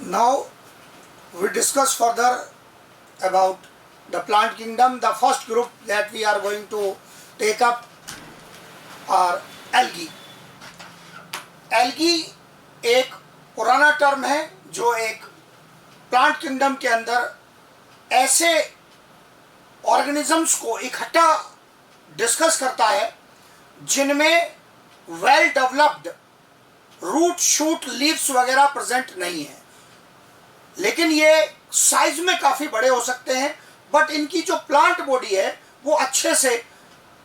Now we discuss further about the plant kingdom. The first group that we are going to take up are algae. Algae एक पुराना term है जो एक plant kingdom के अंदर ऐसे ऑर्गेनिजम्स को इकट्ठा डिस्कस करता है जिनमें well developed root shoot leaves वगैरह प्रेजेंट नहीं है, लेकिन ये साइज में काफ़ी बड़े हो सकते हैं, बट इनकी जो प्लांट बॉडी है वो अच्छे से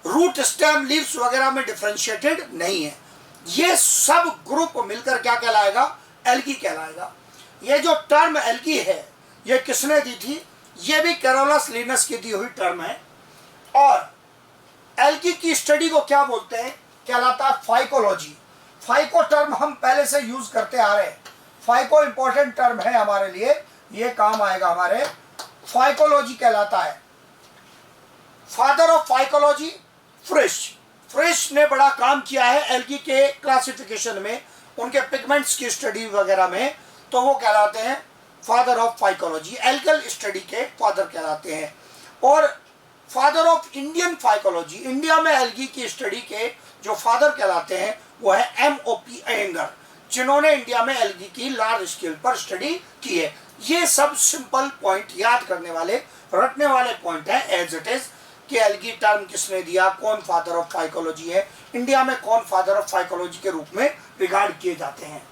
रूट स्टेम लीव्स वगैरह में डिफरेंशिएटेड नहीं है। ये सब ग्रुप मिलकर क्या कहलाएगा? एल्गी कहलाएगा। ये जो टर्म एल्गी है ये किसने दी थी? ये भी कैरोलस लिनस की दी हुई टर्म है। और एल्गी की स्टडी को क्या बोलते हैं? कहलाता है फाइकोलॉजी। फाइको टर्म हम पहले से यूज करते आ रहे हैं। फाइको इंपॉर्टेंट टर्म है हमारे लिए, ये काम आएगा हमारे। फाइकोलॉजी कहलाता है। Father of phycology Fritsch. Fritsch ने बड़ा काम किया है एल्गी के क्लासिफिकेशन में, उनके पिगमेंट्स की स्टडी वगैरह में, तो वो कहलाते हैं father of phycology. Algal study के फादर कहलाते हैं। और father of Indian phycology, India में एल्गी की स्टडी के जो फादर कहलाते हैं वो है MOP अयंगर, जिन्होंने इंडिया में एल्गी की लार्ज स्केल पर स्टडी की है। ये सब सिंपल पॉइंट याद करने वाले, रटने वाले पॉइंट है एज इट इज कि एल्गी टर्म किसने दिया, कौन फादर ऑफ फाइकोलॉजी है, इंडिया में कौन फादर ऑफ फाइकोलॉजी के रूप में रिगार्ड किए जाते हैं।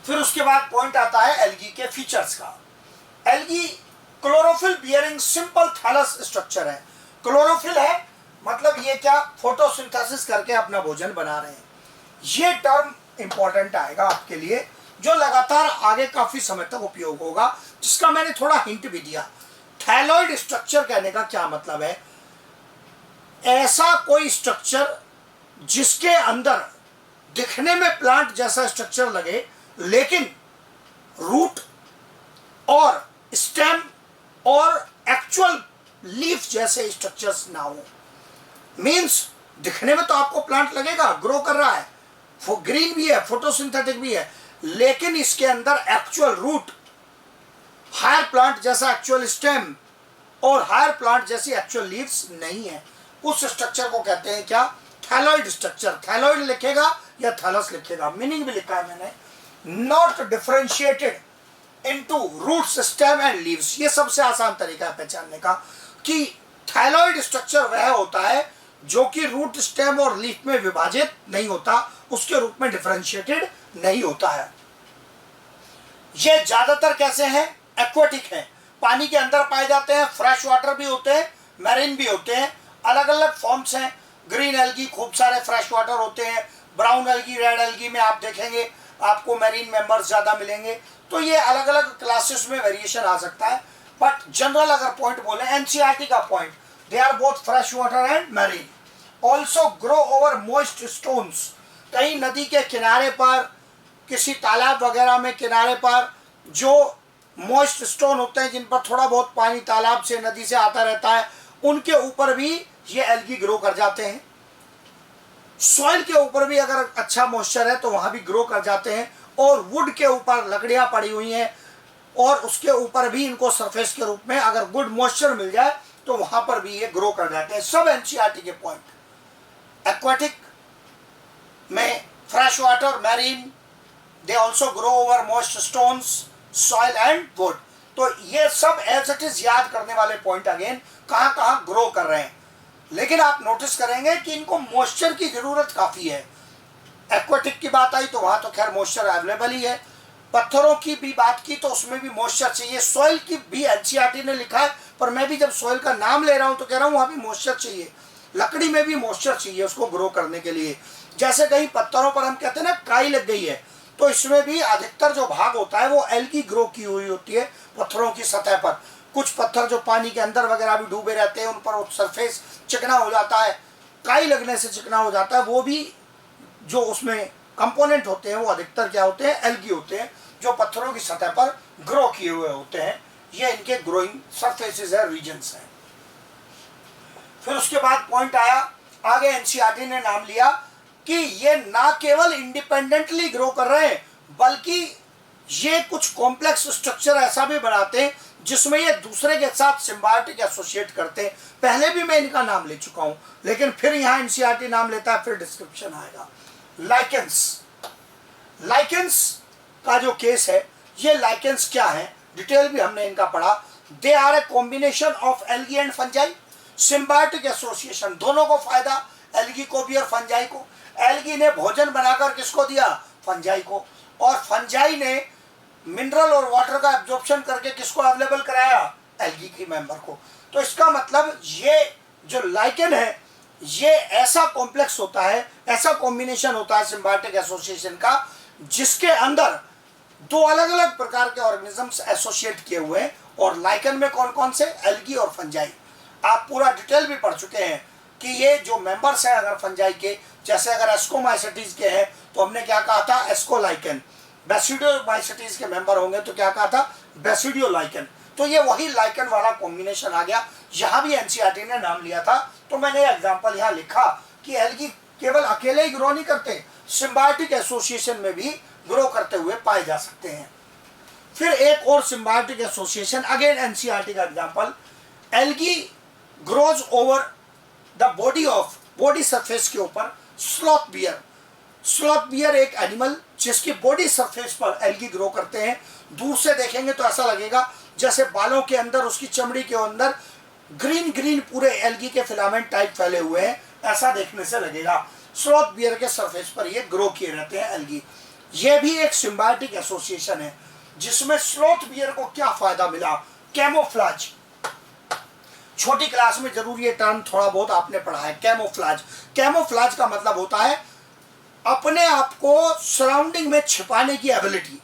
फिर उसके बाद पॉइंट आता है एल्गी के फीचर्स का। Algae chlorophyll bearing simple thallus structure है। क्लोरोफिल है मतलब ये क्या? फोटोसिंथेसिस करके अपना भोजन बना रहे हैं। ये टर्म इंपॉर्टेंट आएगा आपके लिए, जो लगातार आगे काफी समय तक उपयोग होगा, जिसका मैंने थोड़ा हिंट भी दिया। थैलॉइड स्ट्रक्चर कहने का क्या मतलब है? ऐसा कोई स्ट्रक्चर जिसके अंदर दिखने में प्लांट जैसा स्ट्रक्चर लगे, लेकिन रूट और स्टेम और एक्चुअल लीफ जैसे स्ट्रक्चर्स ना हो। मीन्स दिखने में तो आपको प्लांट लगेगा ग्रो कर रहा है, वो ग्रीन भी है, फोटोसिंथेटिक भी है, लेकिन इसके अंदर एक्चुअल रूट, हायर प्लांट जैसा एक्चुअल स्टेम और हायर प्लांट जैसी एक्चुअल लीव्स नहीं है। उस स्ट्रक्चर को कहते हैं क्या? Thalloid structure. थैलॉइड लिखेगा या थैलस लिखेगा, मीनिंग भी लिखा है मैंने। Not differentiated into roots, stem and leaves. ये सबसे आसान तरीका है पहचानने का कि थैलॉइड स्ट्रक्चर वह होता है जो कि रूट, स्टेम और लीफ में विभाजित नहीं होता, उसके रूप में डिफरेंशिएटेड नहीं होता है। ये ज्यादातर कैसे हैं? एक्वाटिक हैं, पानी के अंदर पाए जाते हैं। फ्रेश वाटर भी होते हैं, मैरीन भी होते हैं, अलग अलग फॉर्म्स हैं। ग्रीन एल्गी खूब सारे फ्रेश वाटर होते हैं, ब्राउन एल्गी, रेड एल्गी में आप देखेंगे आपको मैरीन मेंबर्स ज्यादा मिलेंगे। तो ये अलग अलग क्लासेस में वेरिएशन आ सकता है, बट जनरल अगर पॉइंट बोले एनसीईआरटी का point, they are both fresh water and marine. Also grow over moist stones. कहीं नदी के किनारे पर, किसी तालाब वगैरह में किनारे पर जो मॉइस्ट स्टोन होते हैं, जिन पर थोड़ा बहुत पानी तालाब से, नदी से आता रहता है, उनके ऊपर भी ये एल्गी ग्रो कर जाते हैं। सॉइल के ऊपर भी अगर अच्छा मॉइस्चर है तो वहां भी ग्रो कर जाते हैं। और वुड के ऊपर लकड़ियां पड़ी हुई हैं और उसके ऊपर भी इनको सरफेस के रूप में अगर गुड मॉइस्चर मिल जाए तो वहां पर भी ये ग्रो कर जाते हैं। सब एनसीईआरटी के पॉइंट। एक्वाटिक में fresh water, marine, they also grow over moist stones, soil and would. तो ये सब एज इट इज याद करने वाले पॉइंट अगेन, कहां कहां ग्रो कर रहे हैं। लेकिन आप नोटिस करेंगे कि इनको मॉइस्चर की जरूरत काफी है। एक्वाटिक की बात आई तो वहां तो खैर मॉइस्चर अवेलेबल ही है। पत्थरों की भी बात की तो उसमें भी मॉइस्चर चाहिए। सॉइल की भी एनसीईआरटी ने लिखा है, पर मैं भी जब सॉइल का नाम ले रहा हूं तो कह रहा हूं वहां भी मॉइस्चर चाहिए। लकड़ी में भी मॉइस्चर चाहिए उसको ग्रो करने के लिए। जैसे कहीं पत्थरों पर हम कहते हैं ना काई लग गई है, तो इसमें भी अधिकतर जो भाग होता है वो एल्गी ग्रो की हुई होती है पत्थरों की सतह पर। कुछ पत्थर जो पानी के अंदर वगैरह भी डूबे रहते हैं, उन पर सरफेस चिकना हो जाता है, काई लगने से चिकना हो जाता है। वो भी जो उसमें कंपोनेंट होते हैं वो अधिकतर क्या होते हैं? एल्गी होते हैं, जो पत्थरों की सतह पर ग्रो किए हुए होते हैं। ये इनके ग्रोइंग सरफेसेस है, रीजन्स हैं। फिर उसके बाद पॉइंट आया, आगे एनसीईआरटी ने नाम लिया कि ये ना केवल इंडिपेंडेंटली ग्रो कर रहे हैं, बल्कि ये कुछ कॉम्प्लेक्स स्ट्रक्चर ऐसा भी बनाते हैं जिसमें ये दूसरे के साथ सिम्बायोटिक एसोसिएट करते हैं। पहले भी मैं इनका नाम ले चुका हूं, लेकिन फिर यहाँ एनसीईआरटी नाम लेता है, फिर डिस्क्रिप्शन आएगा। लाइकेंस, लाइकेंस का जो केस है, ये लाइकेंस क्या है, डिटेल भी हमने इनका पढ़ा। They are a combination of algae and fungi, symbiotic association, दोनों को फायदा, एल्गी को भी और फंजाई को। एल्गी ने भोजन बनाकर किसको दिया, फंजाई को, और फंजाई ने मिनरल और वाटर का एब्जॉर्प्शन करके किसको अवेलेबल कराया, एल्गी की मेंबर को। तो इसका मतलब ये जो लाइकेन है, ये ऐसा कॉम्प्लेक्स होता है, ऐसा कॉम्बिनेशन होता है सिम्बायोटिक एसोसिएशन का, जिसके अंदर दो अलग अलग प्रकार के ऑर्गेनिजम्स एसोसिएट किए हुए हैं। और लाइकेन में कौन कौन से, एल्गी और फंजाई। आप पूरा डिटेल भी पढ़ चुके हैं कि ये जो मेंबर्स हैं अगर फंजाई के, जैसे अगर एस्कोमाइसिटीज के हैं तो हमने क्या कहा था, एस्कोलाइकेन। बेसिडियोमाइसिटीज के मेंबर होंगे तो क्या कहा था, बेसिडियोलाइकेन। तो ये वही लाइकेन वाला कॉम्बिनेशन आ गया। यहाँ भी एनसीईआरटी ने नाम लिया था, तो मैंने एग्जाम्पल यहाँ लिखा कि एल्गी केवल अकेले ही ग्रो नहीं करते, सिम्बायोटिक एसोसिएशन में भी ग्रो करते हुए पाए जा सकते हैं। फिर एक और सिम्बायोटिक एसोसिएशन, अगेन एनसीईआरटी का example, algae grows over the body of, body surface के ऊपर स्लॉथ बियर। स्लॉथ बियर एक एनिमल जिसकी बॉडी सरफेस पर एल्गी ग्रो करते हैं। दूर से देखेंगे तो ऐसा लगेगा जैसे बालों के अंदर, उसकी चमड़ी के अंदर ग्रीन ग्रीन पूरे एल्गी के फिलामेंट टाइप फैले हुए हैं, ऐसा देखने से लगेगा। स्लॉथ बियर के सरफेस पर ये ग्रो किए रहते हैं एल्गी। ये भी एक सिम्बायोटिक एसोसिएशन है जिसमें स्लॉथ बियर को क्या फायदा मिला, कैमोफ्लाज। छोटी क्लास में जरूर ये टर्म थोड़ा बहुत आपने पढ़ा है, कैमोफ्लाज। कैमोफ्लाज का मतलब होता है अपने आप को सराउंडिंग में छिपाने की एबिलिटी।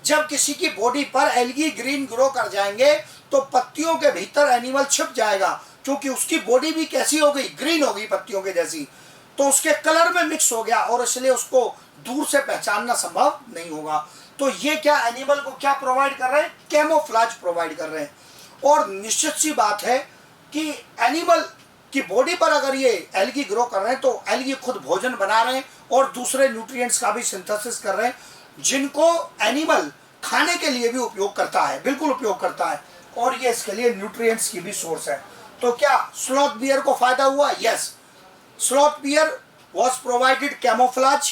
जब किसी की बॉडी पर एल्गी ग्रीन ग्रो कर जाएंगे तो पत्तियों के भीतर एनिमल छिप जाएगा, क्योंकि उसकी बॉडी भी कैसी हो गई, ग्रीन हो गई पत्तियों के जैसी, तो उसके कलर में मिक्स हो गया और इसलिए उसको दूर से पहचानना संभव नहीं होगा। तो ये क्या एनिमल को क्या प्रोवाइड कर रहे हैं, कैमोफ्लाज प्रोवाइड कर रहे हैं। और निश्चित सी बात है कि एनिमल की बॉडी पर अगर ये एल्गी ग्रो कर रहे हैं तो एल्गी खुद भोजन बना रहे हैं और दूसरे न्यूट्रिएंट्स का भी सिंथेसिस कर रहे हैं, जिनको एनिमल खाने के लिए भी उपयोग करता है, बिल्कुल उपयोग करता है, और ये इसके लिए न्यूट्रिएंट्स की भी सोर्स है। तो क्या स्लॉथ बियर को फायदा हुआ, yes, sloth bear was provided camouflage,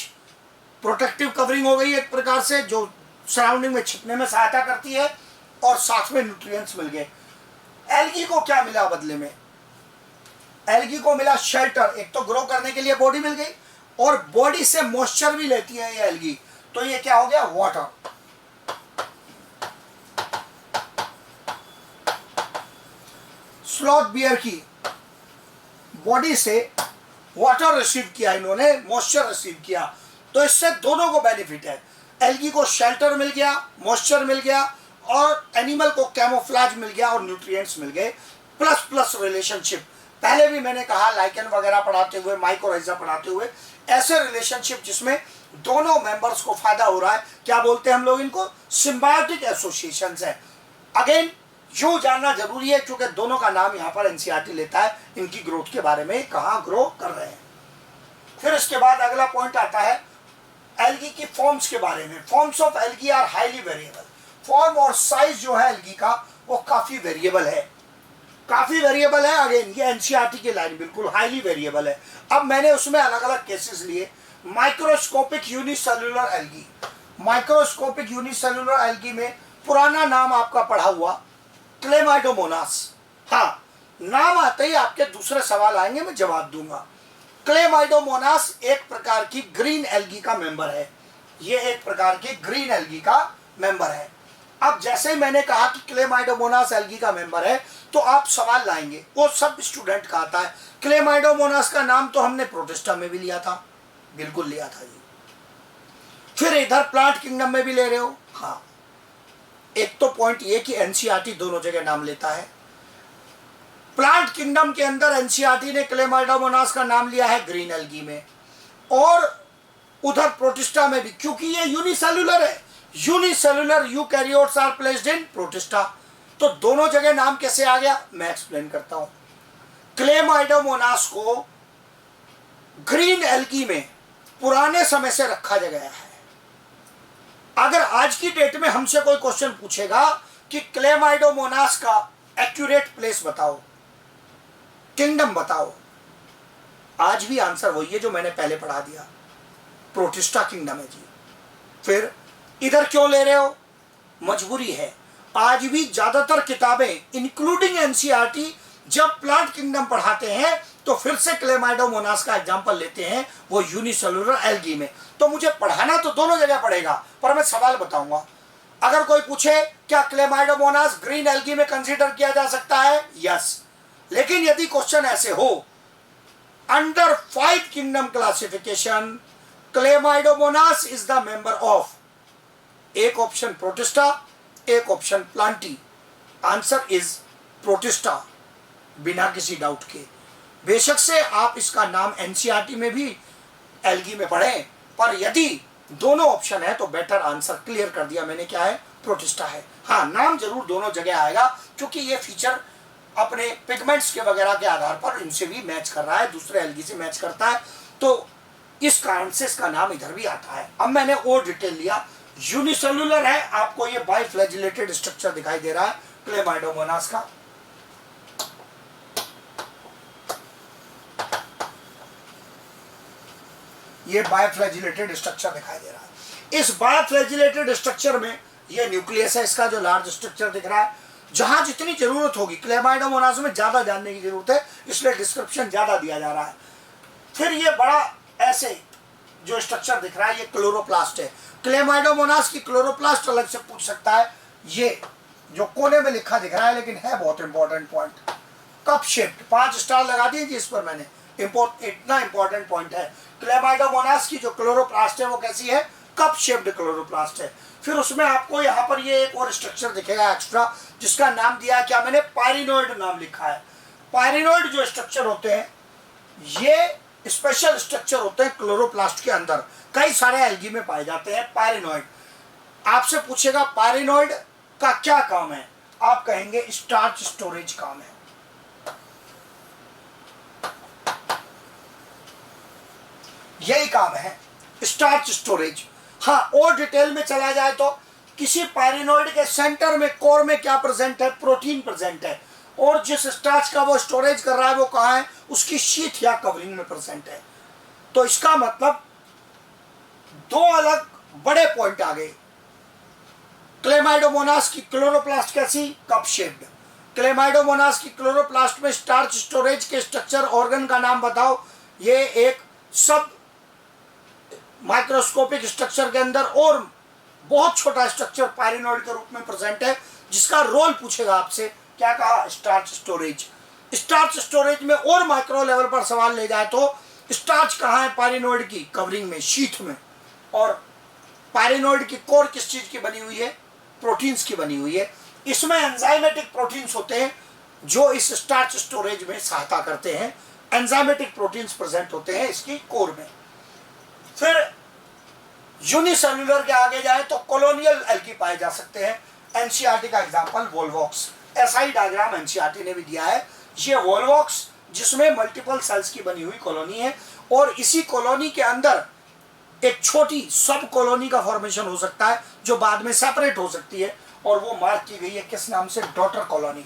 protective covering हो गई एक प्रकार से, जो सराउंडिंग में छिपने में सहायता करती है, और साथ में न्यूट्रिएंट्स मिल गए। एल्गी को क्या मिला बदले में, एल्गी को मिला शेल्टर। एक तो ग्रो करने के लिए बॉडी मिल गई और बॉडी से मॉइस्चर भी लेती है ये एल्गी, तो ये क्या हो गया, वाटर। स्लॉथ बियर की बॉडी से वाटर रिसीव किया इन्होंने, मॉइस्चर रिसीव किया, तो इससे दोनों को बेनिफिट है। एल्गी को शेल्टर मिल गया, मॉइस्चर मिल गया, और एनिमल को कैमोफ्लाज मिल गया और न्यूट्रिएंट्स मिल गए। प्लस प्लस रिलेशनशिप, पहले भी मैंने कहा लाइकेन वगैरह पढ़ाते हुए, माइकोराइजा पढ़ाते हुए, ऐसे रिलेशनशिप जिसमें दोनों मेंबर्स को फायदा हो रहा है, क्या बोलते हैं हम लोग इनको, सिम्बायोटिक एसोसिएशंस है। अगेन यूं जानना जरूरी है क्योंकि दोनों का नाम यहाँ पर एनसीईआरटी लेता है, इनकी ग्रोथ के बारे में, कहाँ ग्रो कर रहे हैं। फिर इसके बाद अगला पॉइंट आता है एल्गी की फॉर्म्स के बारे में। Forms of algae are highly variable. Form और साइज जो है एल्गी का वो काफी वेरिएबल है, काफी वेरिएबल है। अगेन ये एनसीईआरटी की लाइन बिल्कुल हाईली वेरिएबल है। अब मैंने उसमें अलग अलग केसेस लिए। Microscopic unicellular algae, microscopic unicellular algae में पुराना नाम आपका पढ़ा हुआ क्लेमाइडोमोनास। हाँ, नाम आते ही आपके दूसरे सवाल आएंगे, मैं जवाब दूंगा। क्लेमाइडोमोनास एक प्रकार की ग्रीन एल्गी का मेंबर है, ये एक प्रकार की ग्रीन एल्गी का मेंबर है। अब जैसे ही मैंने कहा कि क्लेमाइडोमोनास एल्गी का मेंबर है, तो आप सवाल लाएंगे, वो सब स्टूडेंट का आता है, क्लेमाइडोमोनास का नाम तो हमने प्रोटिस्टा में भी लिया था, बिल्कुल लिया था जी। फिर इधर प्लांट किंगडम में भी ले रहे हो। हाँ, एक तो पॉइंट ये कि एनसीईआरटी दोनों जगह नाम लेता है। प्लांट किंगडम के अंदर एनसीईआरटी ने क्लेमाइडोमोनास का नाम लिया है ग्रीन एल्गी में, और उधर प्रोटिस्टा में भी, क्योंकि ये यूनिसेल्युलर है। Unicellular eukaryotes are placed in Protista. तो दोनों जगह नाम कैसे आ गया, मैं एक्सप्लेन करता हूं। क्लेमाइडोमोनास को ग्रीन एल्गी में पुराने समय से रखा गया है। अगर आज की डेट में हमसे कोई क्वेश्चन पूछेगा कि क्लेमाइडोमोनास का एक्यूरेट प्लेस बताओ, किंगडम बताओ, आज भी आंसर वही है जो मैंने पहले पढ़ा दिया, प्रोटिस्टा किंगडम है जी। फिर इधर क्यों ले रहे हो? मजबूरी है। आज भी ज्यादातर किताबें इंक्लूडिंग एनसीईआरटी जब प्लांट किंगडम पढ़ाते हैं तो फिर से क्लेमाइडोमोनास का एग्जांपल लेते हैं, वो यूनिसेलुलर एल्गी में। तो मुझे पढ़ाना तो दोनों जगह पड़ेगा, पर मैं सवाल बताऊंगा। अगर कोई पूछे क्या क्लेमाइडोमोनास ग्रीन एल्गी में कंसीडर किया जा सकता है? यस। लेकिन यदि क्वेश्चन ऐसे हो under 5 kingdom classification Chlamydomonas is the member of, एक ऑप्शन प्रोटिस्टा, एक option Plantae, answer is protista, बिना किसी डाउट के। बेशक से आप इसका नाम एनसीईआरटी में भी एल्गी में पढ़ें, पर यदि दोनों ऑप्शन है तो बेटर आंसर क्लियर कर दिया मैंने, क्या है? प्रोटिस्टा है। हाँ, नाम जरूर दोनों जगह आएगा क्योंकि ये फीचर अपने पिगमेंट्स के वगैरह के आधार पर इनसे भी मैच कर रहा है, दूसरे एल्गी से मैच करता है, तो इस कारण से इसका नाम इधर भी आता है। अब मैंने और डिटेल लिया, यूनिसेलुलर है, आपको ये बाइफ्लैजिलेटेड स्ट्रक्चर दिखाई दे रहा है क्लेमाइडोमोनास का। ये बाइफ्लैजिलेटेड स्ट्रक्चर दिखाई दे रहा है। इस बाइफ्लैजिलेटेड स्ट्रक्चर में ये न्यूक्लियस है इसका, जो लार्ज स्ट्रक्चर दिख रहा है। जहां जितनी जरूरत होगी, क्लेमाइडोमोनास में ज्यादा जानने की जरूरत है, इसलिए डिस्क्रिप्शन ज्यादा दिया जा रहा है। फिर ये बड़ा ऐसे जो स्ट्रक्चर दिख रहा है ये क्लोरोप्लास्ट है। क्लेमाइडोमोनास की क्लोरोप्लास्ट अलग से पूछ सकता है। ये जो कोने में लिखा दिख रहा है लेकिन है बहुत important point, cup shaped, 5 star लगा दिए जी इस पर मैंने, इतना इंपॉर्टेंट पॉइंट है। क्लेमाइडोमोनास की जो क्लोरोप्लास्ट है वो कैसी है? कप शेप्ड क्लोरोप्लास्ट है। फिर उसमें आपको यहाँ पर ये एक और स्ट्रक्चर दिखेगा एक्स्ट्रा, जिसका नाम दिया है क्या मैंने? पायरिनोइड नाम लिखा है। पायरिनोइड जो स्ट्रक्चर होते हैं ये स्पेशल स्ट्रक्चर होते हैं क्लोरोप्लास्ट के अंदर, कई सारे एल्गी में पाए जाते हैं पायरिनोइड। आपसे पूछेगा पायरिनोइड का क्या काम है, आप कहेंगे स्टार्च स्टोरेज काम है। यही काम है, स्टार्च स्टोरेज। हाँ, और डिटेल में चला जाए तो किसी पायरिनोइड के सेंटर में, कोर में क्या प्रेजेंट है? प्रोटीन प्रेजेंट है, और जिस स्टार्च का वो स्टोरेज कर रहा है वो कहाँ है? उसकी शीट या कवरिंग में प्रेजेंट है। तो इसका मतलब दो अलग बड़े पॉइंट आ गए। क्लेमाइडोमोनास की क्लोरोप्लास्ट कैसी? Cup shaped. क्लेमाइडोमोनास की क्लोरोप्लास्ट में स्टार्च स्टोरेज के स्ट्रक्चर ऑर्गन का नाम बताओ। ये एक सब माइक्रोस्कोपिक स्ट्रक्चर के अंदर और बहुत छोटा स्ट्रक्चर पायरिनोइड के रूप में प्रेजेंट है, जिसका रोल पूछेगा आपसे, क्या कहा? Starch storage. स्टार्च स्टोरेज में और माइक्रो लेवल पर सवाल ले जाए तो स्टार्च कहाँ है पायरिनोइड की? कवरिंग में, शीट में। और पायरिनोइड की कोर किस चीज की बनी हुई है? प्रोटीन्स की बनी हुई है। इसमें एंजाइमेटिक प्रोटीन्स होते हैं जो इस स्टार्च स्टोरेज में सहायता करते हैं। एंजाइमेटिक प्रोटीन्स प्रेजेंट होते हैं इसकी कोर में। फिर यूनिसेल्युलर के आगे जाए तो कॉलोनियल एल्गी पाए जा सकते हैं। एनसीईआरटी का एग्जांपल वोल्वॉक्स, ऐसा ही डायग्राम एनसीईआरटी ने भी दिया है। ये वोल्वॉक्स जिसमें मल्टीपल सेल्स की बनी हुई कॉलोनी है, और इसी कॉलोनी के अंदर एक छोटी सब कॉलोनी का फॉर्मेशन हो सकता है जो बाद में सेपरेट हो सकती है, और वो मार्क की गई है किस नाम से? Daughter colony.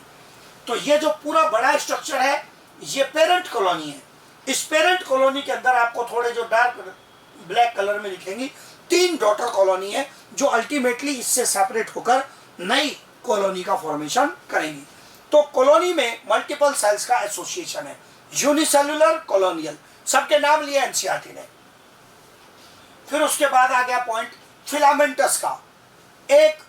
तो ये जो पूरा बड़ा स्ट्रक्चर है ये पेरेंट कॉलोनी है। इस पेरेंट कॉलोनी के अंदर आपको थोड़े जो डार्क ब्लैक कलर में लिखेंगी 3 डॉटर कॉलोनी है जो अल्टीमेटली इससे सेपरेट होकर नई कॉलोनी का फॉर्मेशन करेंगी। तो कॉलोनी में मल्टीपल सेल्स का एसोसिएशन है, यूनिसेल्युलर, कॉलोनियल, सबके नाम लिए एनसीईआरटी ने। फिर उसके बाद आ गया पॉइंट फिलामेंटस का। एक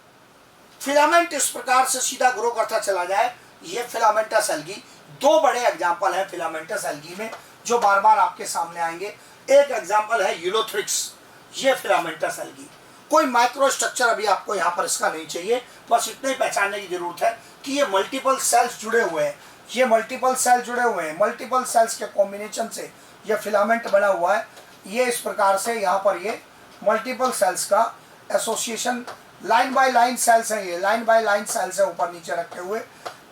फिलामेंट इस प्रकार से सीधा ग्रो करता चला जाए, ये फिलामेंटस एल्गी। 2 बड़े एग्जाम्पल हैं फिलामेंटस एल्गी में जो बार बार आपके सामने आएंगे। एक एग्जाम्पल है यूलोथ्रिक्स, ये फिलामेंटस एल्गी। कोई माइक्रो स्ट्रक्चर अभी आपको यहाँ पर इसका नहीं चाहिए, बस इतने ही पहचानने की जरूरत है कि ये मल्टीपल सेल्स जुड़े हुए हैं। ये मल्टीपल सेल जुड़े हुए हैं, मल्टीपल सेल्स के कॉम्बिनेशन से ये फिलामेंट बना हुआ है। ये इस प्रकार से यहाँ पर ये मल्टीपल सेल्स का association, line by line cells हैं, ये लाइन बाय लाइन सेल्स है ऊपर नीचे रखे हुए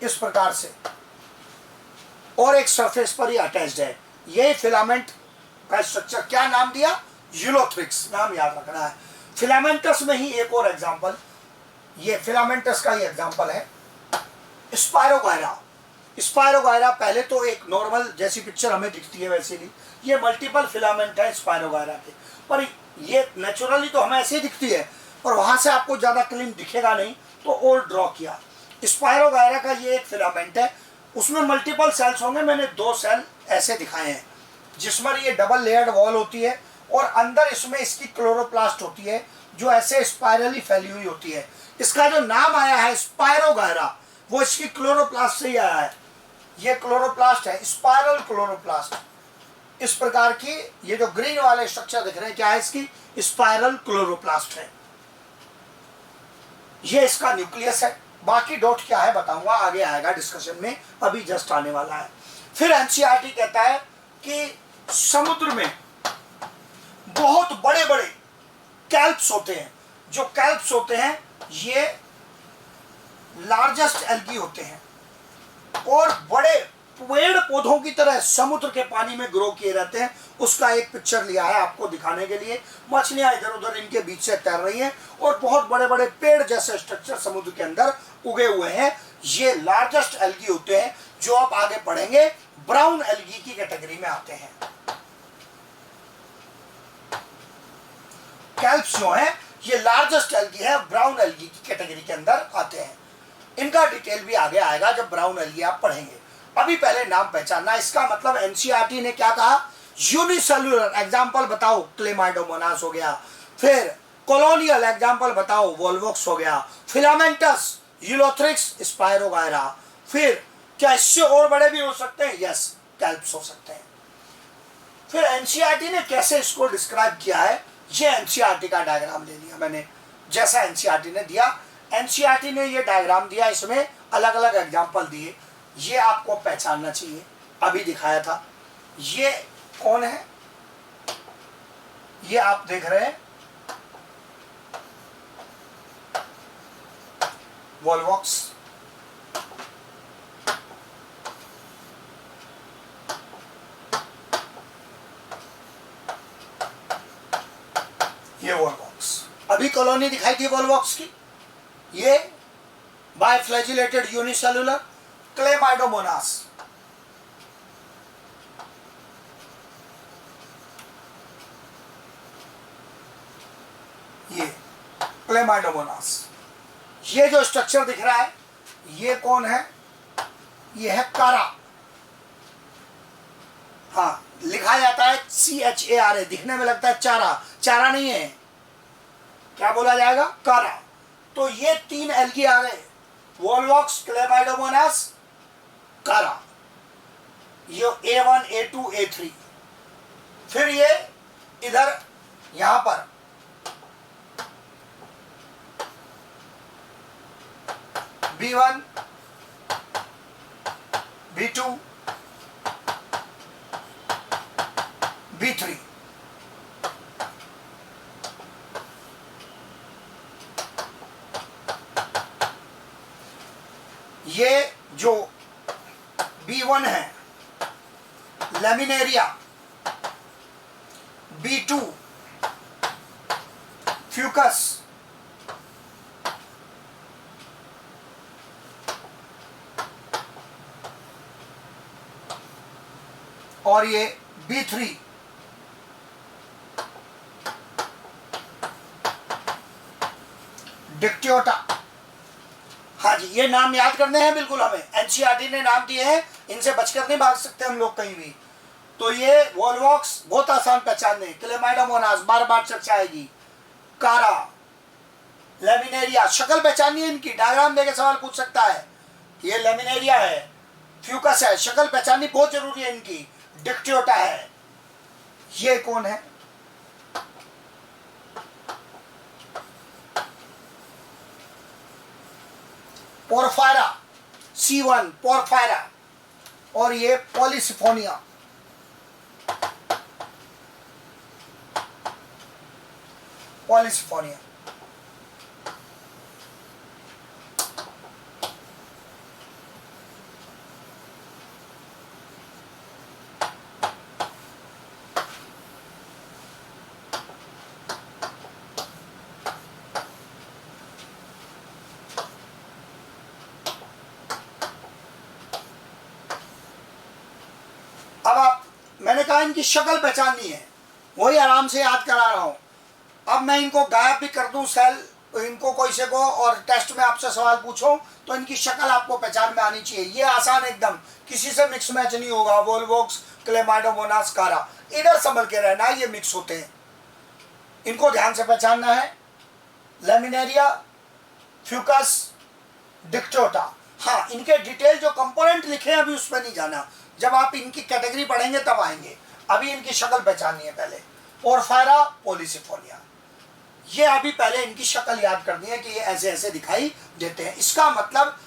इस प्रकार से, और एक सरफेस पर ही अटैच्ड है। ये फिलामेंट का स्ट्रक्चर क्या नाम दिया? यूलोथ्रिक्स, नाम याद रखना है। फिलामेंटस में ही एक और एग्जांपल, ये फिलामेंटस का ही एग्जांपल है स्पायरोगायरा। स्पायरोगायरा पहले तो एक नॉर्मल जैसी पिक्चर हमें दिखती है वैसे ही, ये मल्टीपल फिलामेंट है स्पायरोगायरा के, पर ये नेचुरली तो हमें ऐसे ही दिखती है, और वहां से आपको ज़्यादा क्लीन दिखेगा नहीं, तो और ड्रॉ किया। स्पायरोगायरा का ये एक फिलामेंट है, उसमें मल्टीपल सेल्स होंगे, मैंने 2 सेल ऐसे दिखाए हैं, जिसमें ये डबल लेयर्ड वॉल होती है और अंदर इसमें इसकी क्लोरोप्लास्ट होती है जो ऐसे स्पायरली फैली हुई होती है। इसका जो नाम आया है स्पायरोगायरा, वो इसकी क्लोरोप्लास्ट से ही आया है। ये क्लोरोप्लास्ट है, स्पायरल क्लोरोप्लास्ट। इस प्रकार की ये जो ग्रीन वाले स्ट्रक्चर दिख रहे हैं, क्या है इसकी? स्पायरल क्लोरोप्लास्ट है। ये इसका न्यूक्लियस है। बाकी डॉट क्या है बताऊंगा, आगे आएगा डिस्कशन में, अभी जस्ट आने वाला है। फिर एनसीईआरटी कहता है कि समुद्र में बहुत बड़े बड़े कैल्प्स होते हैं। जो कैल्प्स होते हैं ये लार्जेस्ट एल्गी होते हैं और बड़े पेड़ पौधों की तरह समुद्र के पानी में ग्रो किए रहते हैं। उसका एक पिक्चर लिया है आपको दिखाने के लिए। मछलियां इधर उधर इनके बीच से तैर रही हैं और बहुत बड़े बड़े पेड़ जैसे स्ट्रक्चर समुद्र के अंदर उगे हुए हैं। ये लार्जेस्ट एल्गी होते हैं, जो आप आगे पढ़ेंगे ब्राउन एल्गी की कैटेगरी में आते हैं। कैल्प्स जो है ये लार्जेस्ट एल्गी है, ब्राउन एल्गी की कैटेगरी के अंदर आते हैं। इनका डिटेल भी आगे आएगा जब ब्राउन एल्गी आप पढ़ेंगे। अभी पहले नाम पहचानना। इसका मतलब एनसीईआरटी ने क्या कहा? यूनिसेल्युलर एग्जांपल बताओ, क्लेमाइडोमोनास हो गया। फिर कॉलोनियल एग्जांपल बताओ, वोल्वोक्स हो गया। Filamentous, Ulothrix, spirogyra. फिर क्या इससे और बड़े भी हो सकते हैं? यस, कैल्प्स हो सकते हैं। फिर एनसीईआरटी ने कैसे इसको डिस्क्राइब किया है, ये एनसीईआरटी का डायग्राम ले लिया मैंने, जैसा एनसीईआरटी ने दिया। एनसीईआरटी ने ये डायग्राम दिया, इसमें अलग अलग एग्जांपल दिए। ये आपको पहचानना चाहिए, अभी दिखाया था। ये कौन है? ये आप देख रहे हैं वोल्वॉक्स। ये वोल्वॉक्स, अभी कॉलोनी दिखाई थी वोल्वॉक्स की। ये बायफ्लैजिलेटेड यूनिसेल्युलर क्लेमाइडोमोनास। ये क्लेमाइडोमोनास। ये जो स्ट्रक्चर दिख रहा है ये कौन है? ये है कारा। हाँ, लिखा जाता है CHARA, दिखने में लगता है चारा, चारा नहीं है। क्या बोला जाएगा? कारा। तो ये 3 एल्गी आ गए, वोल्वॉक्स, क्लेमाइडोमोनास, कारा। ये A1, A2, A3। फिर ये इधर यहां पर B1, B2, B3। ये जो B1 है लैमिनेरिया, B2 फ्यूकस, और ये B3 डिक्टियोटा। हाँ जी, ये नाम याद करने हैं बिल्कुल हमें, एनसीईआरटी ने नाम दिए हैं, इनसे बचकर नहीं भाग सकते हम लोग कहीं भी। तो ये वोल्वॉक्स बहुत आसान पहचानने, क्लेमाइडोमोनास बार बार चर्चा आएगी, कारा, लैमिनेरिया, शक्ल पहचाननी है इनकी, डायग्राम देके सवाल पूछ सकता है। ये लैमिनेरिया है, फ्यूकस है, शक्ल पहचाननी बहुत जरूरी है इनकी, डिक्टियोटा है। ये कौन है? पोरफायरा, C1 पोरफायरा, और ये पॉलीसिफोनिया। पॉलीसिफोनिया इनकी शक्ल पहचाननी है, वही आराम से याद करा रहा हूँ। अब मैं इनको गायब भी कर दूं सेल, इनको कोई से को, और टेस्ट में आपसे सवाल पूछो तो इनकी शक्ल आपको पहचान में आनी चाहिए। ये आसान एकदम, किसी से मिक्स मैच नहीं होगा। वोल्वोक्स, क्लेमाइडोमोनास, कारा, इधर संभल के रहना, ये मिक्स होते हैं, इनको ध्यान से पहचानना है। Laminaria, Fucus, डिक्टोटा। हाँ, इनके डिटेल जो कंपोनेंट लिखे हैं अभी उस पर नहीं जाना, जब आप इनकी कैटेगरी पढ़ेंगे तब आएंगे। अभी इनकी शक्ल पहचाननी है पहले। पोरफायरा, पॉलीसिफोलिया, ये अभी पहले इनकी शक्ल याद करनी है कि ये ऐसे ऐसे दिखाई देते हैं। इसका मतलब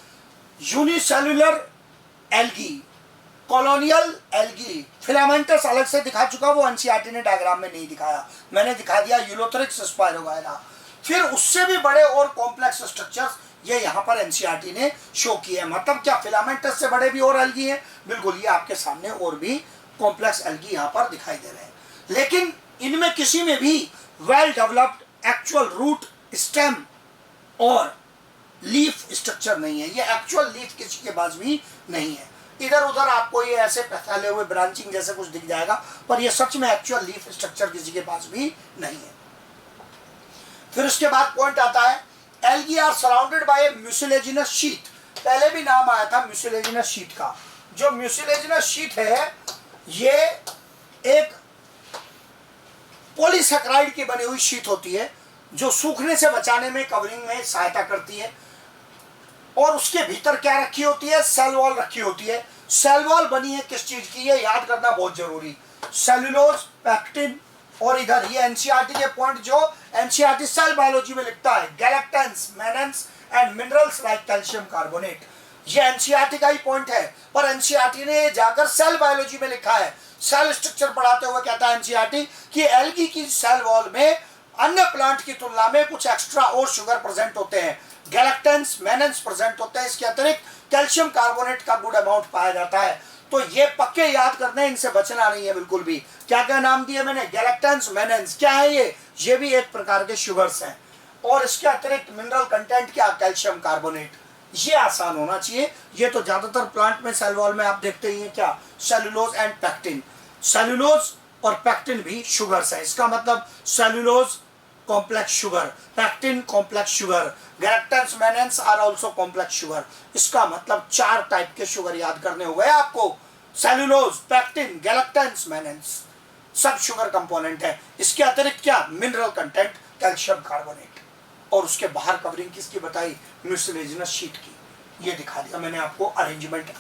unicellular algae, colonial algae, filamentous अलग से दिखा चुका, वो एनसीईआरटी ने डायग्राम में नहीं दिखाया, मैंने दिखा दिया यूलोथेरिक्स, स्पायरोगायरा। फिर उससे भी बड़े और कॉम्प्लेक्स स्ट्रक्चर्स ये यहाँ पर एनसीईआरटी ने शो किए हैं। मतलब क्या फिलामेंटस से बड़े भी और एल्गी हैं? बिल्कुल, ये आपके सामने और भी कॉम्प्लेक्स एल्गी यहाँ पर दिखाई दे रहे हैं। लेकिन इनमें किसी में भी well developed actual root, stem और लीफ स्ट्रक्चर नहीं है। ये एक्चुअल लीफ किसी के पास भी नहीं है। इधर उधर आपको ये ऐसे फैले हुए ब्रांचिंग जैसे कुछ दिख जाएगा, पर ये सच में एक्चुअल लीफ स्ट्रक्चर किसी के पास भी नहीं है। फिर उसके बाद पॉइंट आता है, algae are surrounded by a mucilaginous sheath. पहले भी नाम आया था म्यूसिलेजिनस शीट का। जो म्यूसिलेजिनस शीट है ये एक पॉलीसैकेराइड की बनी हुई शीट होती है जो सूखने से बचाने में, कवरिंग में सहायता करती है। और उसके भीतर क्या रखी होती है? सेल वॉल रखी होती है। सेल वॉल बनी है किस चीज की? ये याद करना बहुत जरूरी। सेलुलोज, पैक्टिन, और इधर ये एनसीईआरटी के पॉइंट जो एनसीईआरटी सेल बायोलॉजी में लिखता है, galactans, mannans and minerals like calcium carbonate, ये एनसीईआरटी का ही पॉइंट है। पर एनसीईआरटी ने जाकर सेल बायोलॉजी में लिखा है। सेल स्ट्रक्चर पढ़ाते हुए कहता है एनसीईआरटी कि एल्गी की सेल वॉल में अन्य प्लांट की तुलना में कुछ एक्स्ट्रा और शुगर प्रेजेंट होते हैं, गैलेक्टेंस, मेनेंस प्रेजेंट होते हैं। इसके अतिरिक्त कैल्शियम कार्बोनेट का गुड अमाउंट पाया जाता है। तो ये पक्के याद करने, इनसे बचना नहीं है बिल्कुल भी। क्या क्या नाम दिए मैंने? गैलेक्टेंस, मेनेंस, क्या है ये भी एक प्रकार के शुगर्स हैं। और इसके अतिरिक्त मिनरल कंटेंट क्या? Calcium carbonate. ये आसान होना चाहिए। ये तो ज्यादातर प्लांट में सेल वॉल में आप देखते ही हैं, क्या? Cellulose and pectin. सेलुलोज और पैक्टिन भी शुगर्स है। इसका मतलब cellulose complex sugar, pectin complex sugar, galactans, mannans are also complex sugar. इसका मतलब 4 टाइप के शुगर याद करने हुए आपको। सेलुलोज, पैक्टिन, गैलेक्टेंस, मेनेंस सब शुगर कंपोनेंट है। इसके अतिरिक्त क्या? Mineral content, calcium carbonate. और उसके बाहर कवरिंग किसकी बताई? म्यूसिलेजिनस शीट की। ये दिखा दिया मैंने आपको अरेंजमेंट।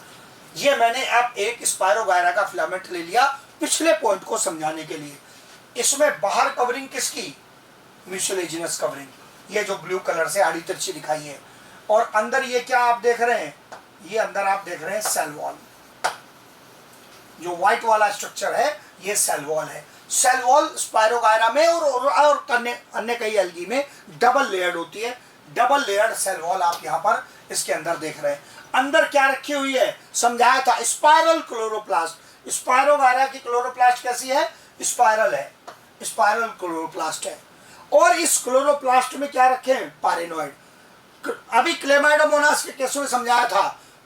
ये मैंने अब एक स्पायरोगायरा का फिलामेंट ले लिया पिछले पॉइंट को समझाने के लिए। इसमें बाहर कवरिंग किसकी? Mucilaginous covering. ये जो ब्लू कलर से आड़ी तिरछी दिखाई है। और अंदर ये क्या आप देख रहे हैं? ये अंदर आप देख रहे हैं सेल वॉल। जो व्हाइट वाला स्ट्रक्चर है ये सेल वॉल है। सेल वॉल स्पायरोगायरा में और अन्य कई एल्गी में डबल लेयर्ड होती है। डबल लेयर्ड सेल वॉल आप यहाँ पर इसके अंदर देख रहे हैं। अंदर क्या रखी हुई है? समझाया था, स्पाइरल क्लोरोप्लास्ट। स्पायरोगायरा की क्लोरोप्लास्ट कैसी है? स्पाइरल है, स्पाइरल क्लोरोप्लास्ट है। और इस क्लोरोप्लास्ट में क्या रखे हैं? पायरिनोइड। अभी क्लेमाइडोमोनास के केस में समझाया था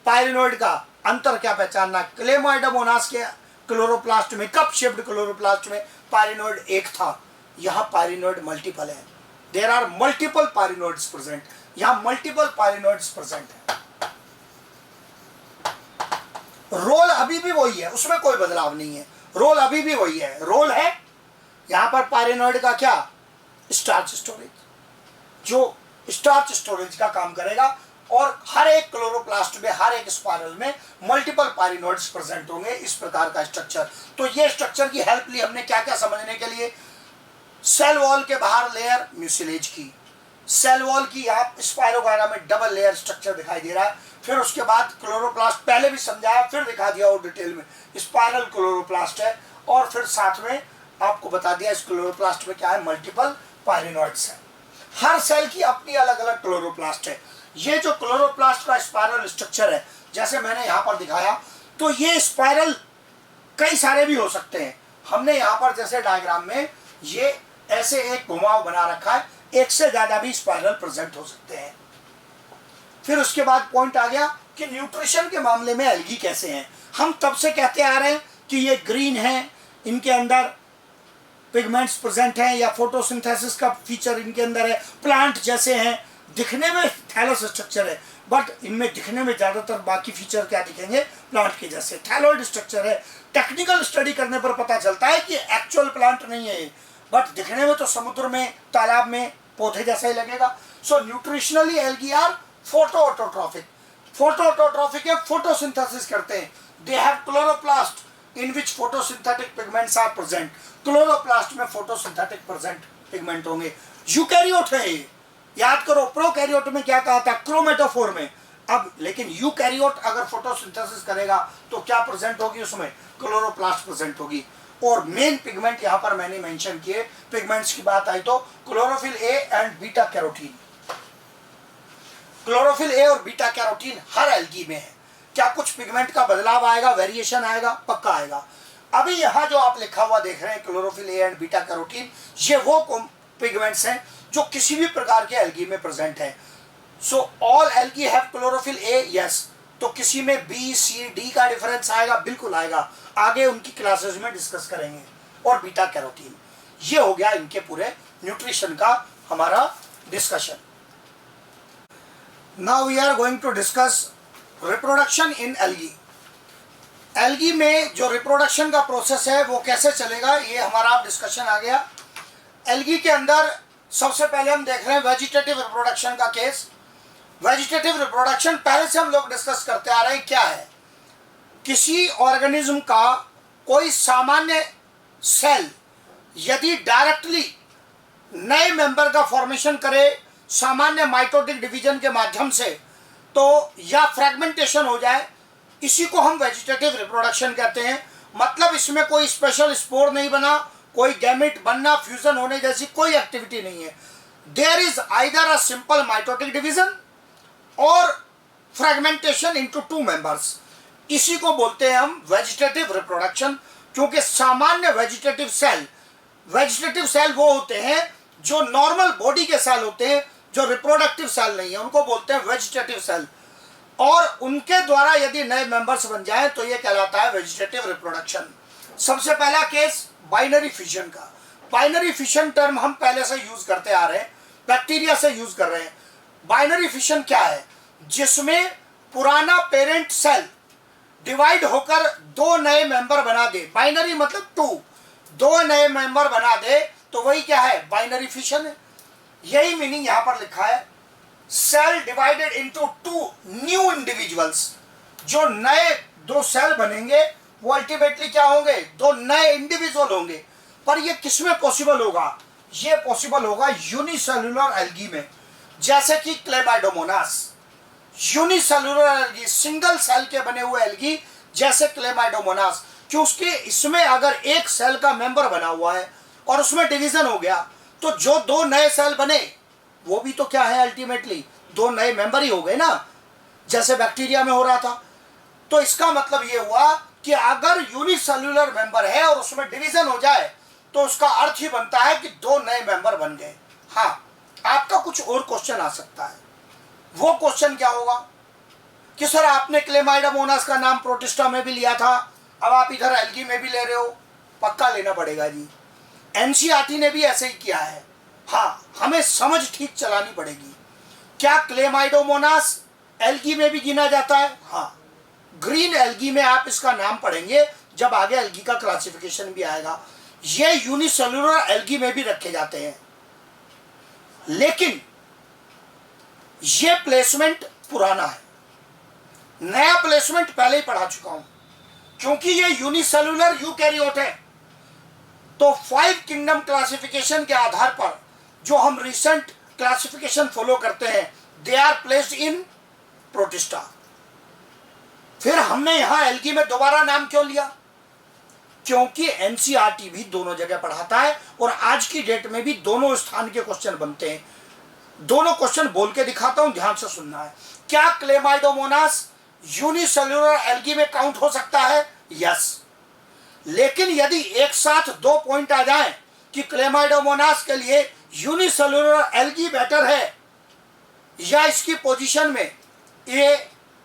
पायरिनोइड का अंतर क्या पहचानना। क्लेमाइडोमोनास के क्लोरोप्लास्ट में, कप शेप्ड क्लोरोप्लास्ट में पायरिनोइड एक था, यहाँ पायरिनोइड मल्टीपल है। There are multiple pyrenoids present. यहाँ मल्टीपल पायरिनोइड्स प्रेजेंट है। रोल अभी भी वही है, उसमें कोई बदलाव नहीं है। रोल अभी भी वही है। रोल है यहाँ पर पायरिनोइड का क्या? स्टार्च स्टोरेज, जो स्टार्च स्टोरेज का काम करेगा। और हर एक क्लोरोप्लास्ट में, हर एक स्पाइरल में मल्टीपल पायरिनोइड्स प्रेजेंट होंगे। इस प्रकार का स्ट्रक्चर। तो ये स्ट्रक्चर की हेल्प ली हमने क्या क्या समझने के लिए? सेल वॉल के बाहर लेयर म्यूसिलेज की, सेल वॉल की यहाँ स्पायरोगायरा में डबल लेयर स्ट्रक्चर दिखाई दे रहा है। फिर उसके बाद क्लोरोप्लास्ट, पहले भी समझाया फिर दिखा दिया और डिटेल में, स्पाइरल क्लोरोप्लास्ट है। और फिर साथ में आपको बता दिया इस क्लोरोप्लास्ट में क्या है? मल्टीपल पायरिनोइड्स है। हर सेल की अपनी अलग अलग क्लोरोप्लास्ट है। ये जो क्लोरोप्लास्ट का स्पाइरल स्ट्रक्चर है, जैसे मैंने यहाँ पर दिखाया, तो ये स्पाइरल कई सारे भी हो सकते हैं। हमने यहाँ पर जैसे डायग्राम में ये ऐसे एक घुमाव बना रखा है, एक से ज्यादा भी स्पाइरल प्रेजेंट हो सकते हैं। फिर उसके बाद पॉइंट आ गया कि न्यूट्रिशन के मामले में एल्गी कैसे हैं। हम तब से कहते आ रहे हैं कि ये ग्रीन है, इनके अंदर पिगमेंट्स प्रेजेंट हैं या फोटोसिंथेसिस का फीचर इनके अंदर है, प्लांट जैसे हैं, दिखने में थैलस स्ट्रक्चर है बट इनमें दिखने में ज़्यादातर बाकी फीचर क्या दिखेंगे, प्लांट के जैसे थैलॉइड स्ट्रक्चर है। टेक्निकल स्टडी करने पर पता चलता है कि एक्चुअल प्लांट नहीं है बट दिखने में तो समुद्र में, तालाब में पौधे जैसा ही लगेगा। So nutritionally algae are photoautotrophic. Photoautotrophic है, फोटोसिंथेसिस करते हैं। They have chloroplast in which photosynthetic pigments are present. Chloroplast में फोटोसिंथेटिक प्रेजेंट पिगमेंट होंगे। यूकैरियोट है ये, याद करो प्रोकैरियोट में क्या कहा था, क्रोमेटोफोर में। अब लेकिन यूकैरियोट अगर फोटोसिंथेसिस करेगा तो क्या प्रेजेंट होगी, उसमें क्लोरोप्लास्ट प्रेजेंट होगी। और मेन पिगमेंट यहां पर मैंने मेंशन किए, पिगमेंट्स की बात आई तो chlorophyll A and beta carotene. Chlorophyll A और बीटा कैरोटीन हर एल्गी में है। क्या कुछ पिगमेंट का बदलाव आएगा, वेरिएशन आएगा, पक्का आएगा। अभी यहाँ जो आप लिखा हुआ देख रहे हैं chlorophyll A and beta carotene, ये वो पिगमेंट्स हैं जो किसी भी प्रकार के एल्गी में प्रेजेंट है। So all algae have chlorophyll A, yes. तो किसी में बी सी डी का डिफरेंस आएगा, बिल्कुल आएगा, आगे उनकी क्लासेस में डिस्कस करेंगे। और बीटा कैरोटीन, ये हो गया इनके पूरे न्यूट्रिशन का हमारा discussion. Now we are going to discuss reproduction in algae. Algae में जो रिप्रोडक्शन का प्रोसेस है वो कैसे चलेगा, ये हमारा डिस्कशन आ गया। एल्गी के अंदर सबसे पहले हम देख रहे हैं वेजिटेटिव रिप्रोडक्शन का केस। वेजिटेटिव रिप्रोडक्शन पहले से हम लोग डिस्कस करते आ रहे हैं। क्या है, किसी ऑर्गेनिज्म का कोई सामान्य सेल यदि डायरेक्टली नए मेंबर का फॉर्मेशन करे सामान्य माइटोटिक डिवीजन के माध्यम से, तो या फ्रेगमेंटेशन हो जाए, इसी को हम वेजिटेटिव रिप्रोडक्शन कहते हैं। मतलब इसमें कोई स्पेशल स्पोर नहीं बना, कोई गैमेट बनना, फ्यूजन होने जैसी कोई एक्टिविटी नहीं है। There is either a simple mitotic division or fragmentation into two members. इसी को बोलते हैं हम वेजिटेटिव रिप्रोडक्शन। क्योंकि सामान्य वेजिटेटिव सेल वो होते हैं जो नॉर्मल बॉडी के सेल होते हैं, जो रिप्रोडक्टिव सेल नहीं है, उनको बोलते हैं वेजिटेटिव सेल। और उनके द्वारा यदि नए मेंबर्स बन जाए तो ये कहलाता है वेजिटेटिव रिप्रोडक्शन। सबसे पहला केस बाइनरी फिशन का। बाइनरी फिशन टर्म हम पहले से यूज करते आ रहे हैं, बैक्टीरिया से यूज कर रहे हैं। बाइनरी फिशन क्या है, जिसमें पुराना पेरेंट सेल डिवाइड होकर दो नए मेंबर बना दे। बाइनरी मतलब टू, दो नए मेंबर बना दे तो वही क्या है, बाइनरी फिशन है। यही मीनिंग यहां पर लिखा है, cell divided into two new individuals. जो नए दो सेल बनेंगे वो अल्टीमेटली क्या होंगे, दो नए इंडिविजुअल होंगे। पर ये किसमें पॉसिबल होगा, ये पॉसिबल होगा यूनिसेल्युलर एल्गी में, जैसे कि Chlamydomonas. Unicellular algae, single cell के बने हुए एल्गी जैसे क्लेमाइडोमोनास। क्योंकि इसमें अगर एक सेल का मेंबर बना हुआ है और उसमें डिवीजन हो गया तो जो दो नए सेल बने वो भी तो क्या है, अल्टीमेटली दो नए मेंबर ही हो गए ना, जैसे बैक्टीरिया में हो रहा था। तो इसका मतलब ये हुआ कि अगर यूनिसेल्युलर मेंबर है और उसमें डिवीजन हो जाए तो उसका अर्थ ही बनता है कि दो नए मेंबर बन गए। हाँ, आपका कुछ और क्वेश्चन आ सकता है। वो क्वेश्चन क्या होगा कि सर आपने क्लेमाइडोमोनास का नाम प्रोटिस्टा में भी लिया था, अब आप इधर एल्गी में भी ले रहे हो। पक्का लेना पड़ेगा जी, एनसीईआरटी ने भी ऐसे ही किया है। हाँ, हमें समझ ठीक चलानी पड़ेगी। क्या क्लेमाइडोमोनास एल्गी में भी गिना जाता है? हाँ, ग्रीन एल्गी में आप इसका नाम पढ़ेंगे जब आगे एल्गी का क्लासिफिकेशन भी आएगा। ये यूनिसेल्युलर एल्गी में भी रखे जाते हैं, लेकिन ये प्लेसमेंट पुराना है। नया प्लेसमेंट पहले ही पढ़ा चुका हूं। क्योंकि ये यूनिसेल्युलर यूकैरियोट है तो 5 किंगडम क्लासिफिकेशन के आधार पर जो हम रिसेंट क्लासिफिकेशन फॉलो करते हैं, they are placed in Protista. फिर हमने यहां एल्गी में दोबारा नाम क्यों लिया? क्योंकि एनसीईआरटी भी दोनों जगह पढ़ाता है और आज की डेट में भी दोनों स्थान के क्वेश्चन बनते हैं। दोनों क्वेश्चन बोल के दिखाता हूं, ध्यान से सुनना है। क्या क्लेमाइडोमोनास यूनिसेल्युलर एल्गी में काउंट हो सकता है? यस। लेकिन यदि एक साथ दो पॉइंट आ जाएं कि क्लेमाइडोमोनास के लिए यूनिसेल्युलर एल्गी बेटर है या इसकी पोजीशन में ये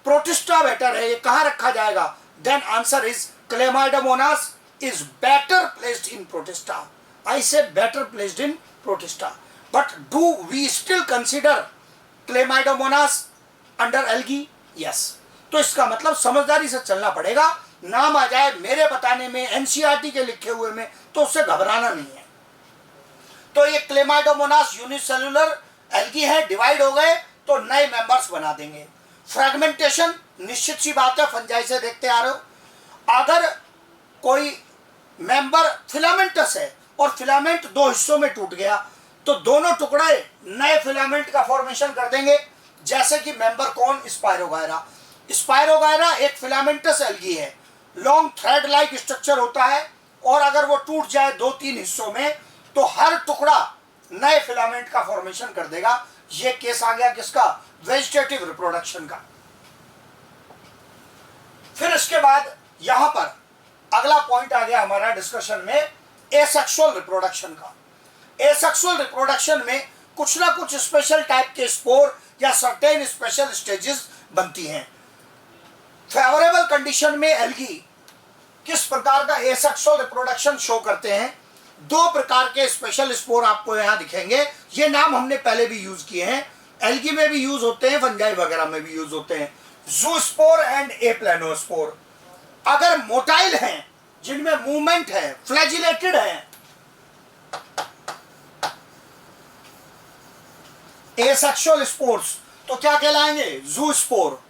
प्रोटिस्टा बेटर है, ये कहां रखा जाएगा? Then answer is Chlamydomonas is better placed in Protista. I say better placed in Protista. But do we still consider Chlamydomonas under algae? Yes. तो इसका मतलब समझदारी से चलना पड़ेगा, नाम आ जाए मेरे बताने में, एनसीईआरटी के लिखे हुए में, तो उससे घबराना नहीं है। तो ये क्लेमाइडोमोनास यूनिसेलुलर एल्गी है, डिवाइड हो गए तो नए मेंबर्स बना देंगे। फ्रेगमेंटेशन निश्चित सी बात है, फंजाई से देखते आ रहे हो। अगर कोई मेंबर फिलामेंटस है और फिलामेंट दो हिस्सों में टूट गया तो दोनों टुकड़े नए फिलामेंट का फॉर्मेशन कर देंगे, जैसे कि मेंबर कौन, स्पायरोगायरा। स्पायरोगायरा एक फिलामेंटस एल्गी है, लॉन्ग थ्रेड लाइक स्ट्रक्चर होता है, और अगर वो टूट जाए 2-3 हिस्सों में तो हर टुकड़ा नए फिलामेंट का फॉर्मेशन कर देगा। ये केस आ गया किसका, वेजिटेटिव रिप्रोडक्शन का। फिर इसके बाद यहां पर अगला पॉइंट आ गया हमारा डिस्कशन में, एसेक्सुअल रिप्रोडक्शन का। एसेक्सुअल रिप्रोडक्शन में कुछ ना कुछ स्पेशल टाइप के स्पोर या सर्टेन स्पेशल स्टेजेस बनती हैं। फेवरेबल कंडीशन में एल्गी किस प्रकार का एसेक्सुअल रिप्रोडक्शन शो करते हैं। 2 प्रकार के स्पेशल स्पोर आपको यहां दिखेंगे, ये नाम हमने पहले भी यूज किए हैं, एल्गी में भी यूज होते हैं, फंजाई वगैरह में भी यूज होते हैं। Zoospore and aplanospore. अगर मोटाइल हैं, जिनमें मूवमेंट है, फ्लैजिलेटेड है, एसेक्सुअल स्पोर्स, तो क्या कहलाएंगे, जूस्पोर।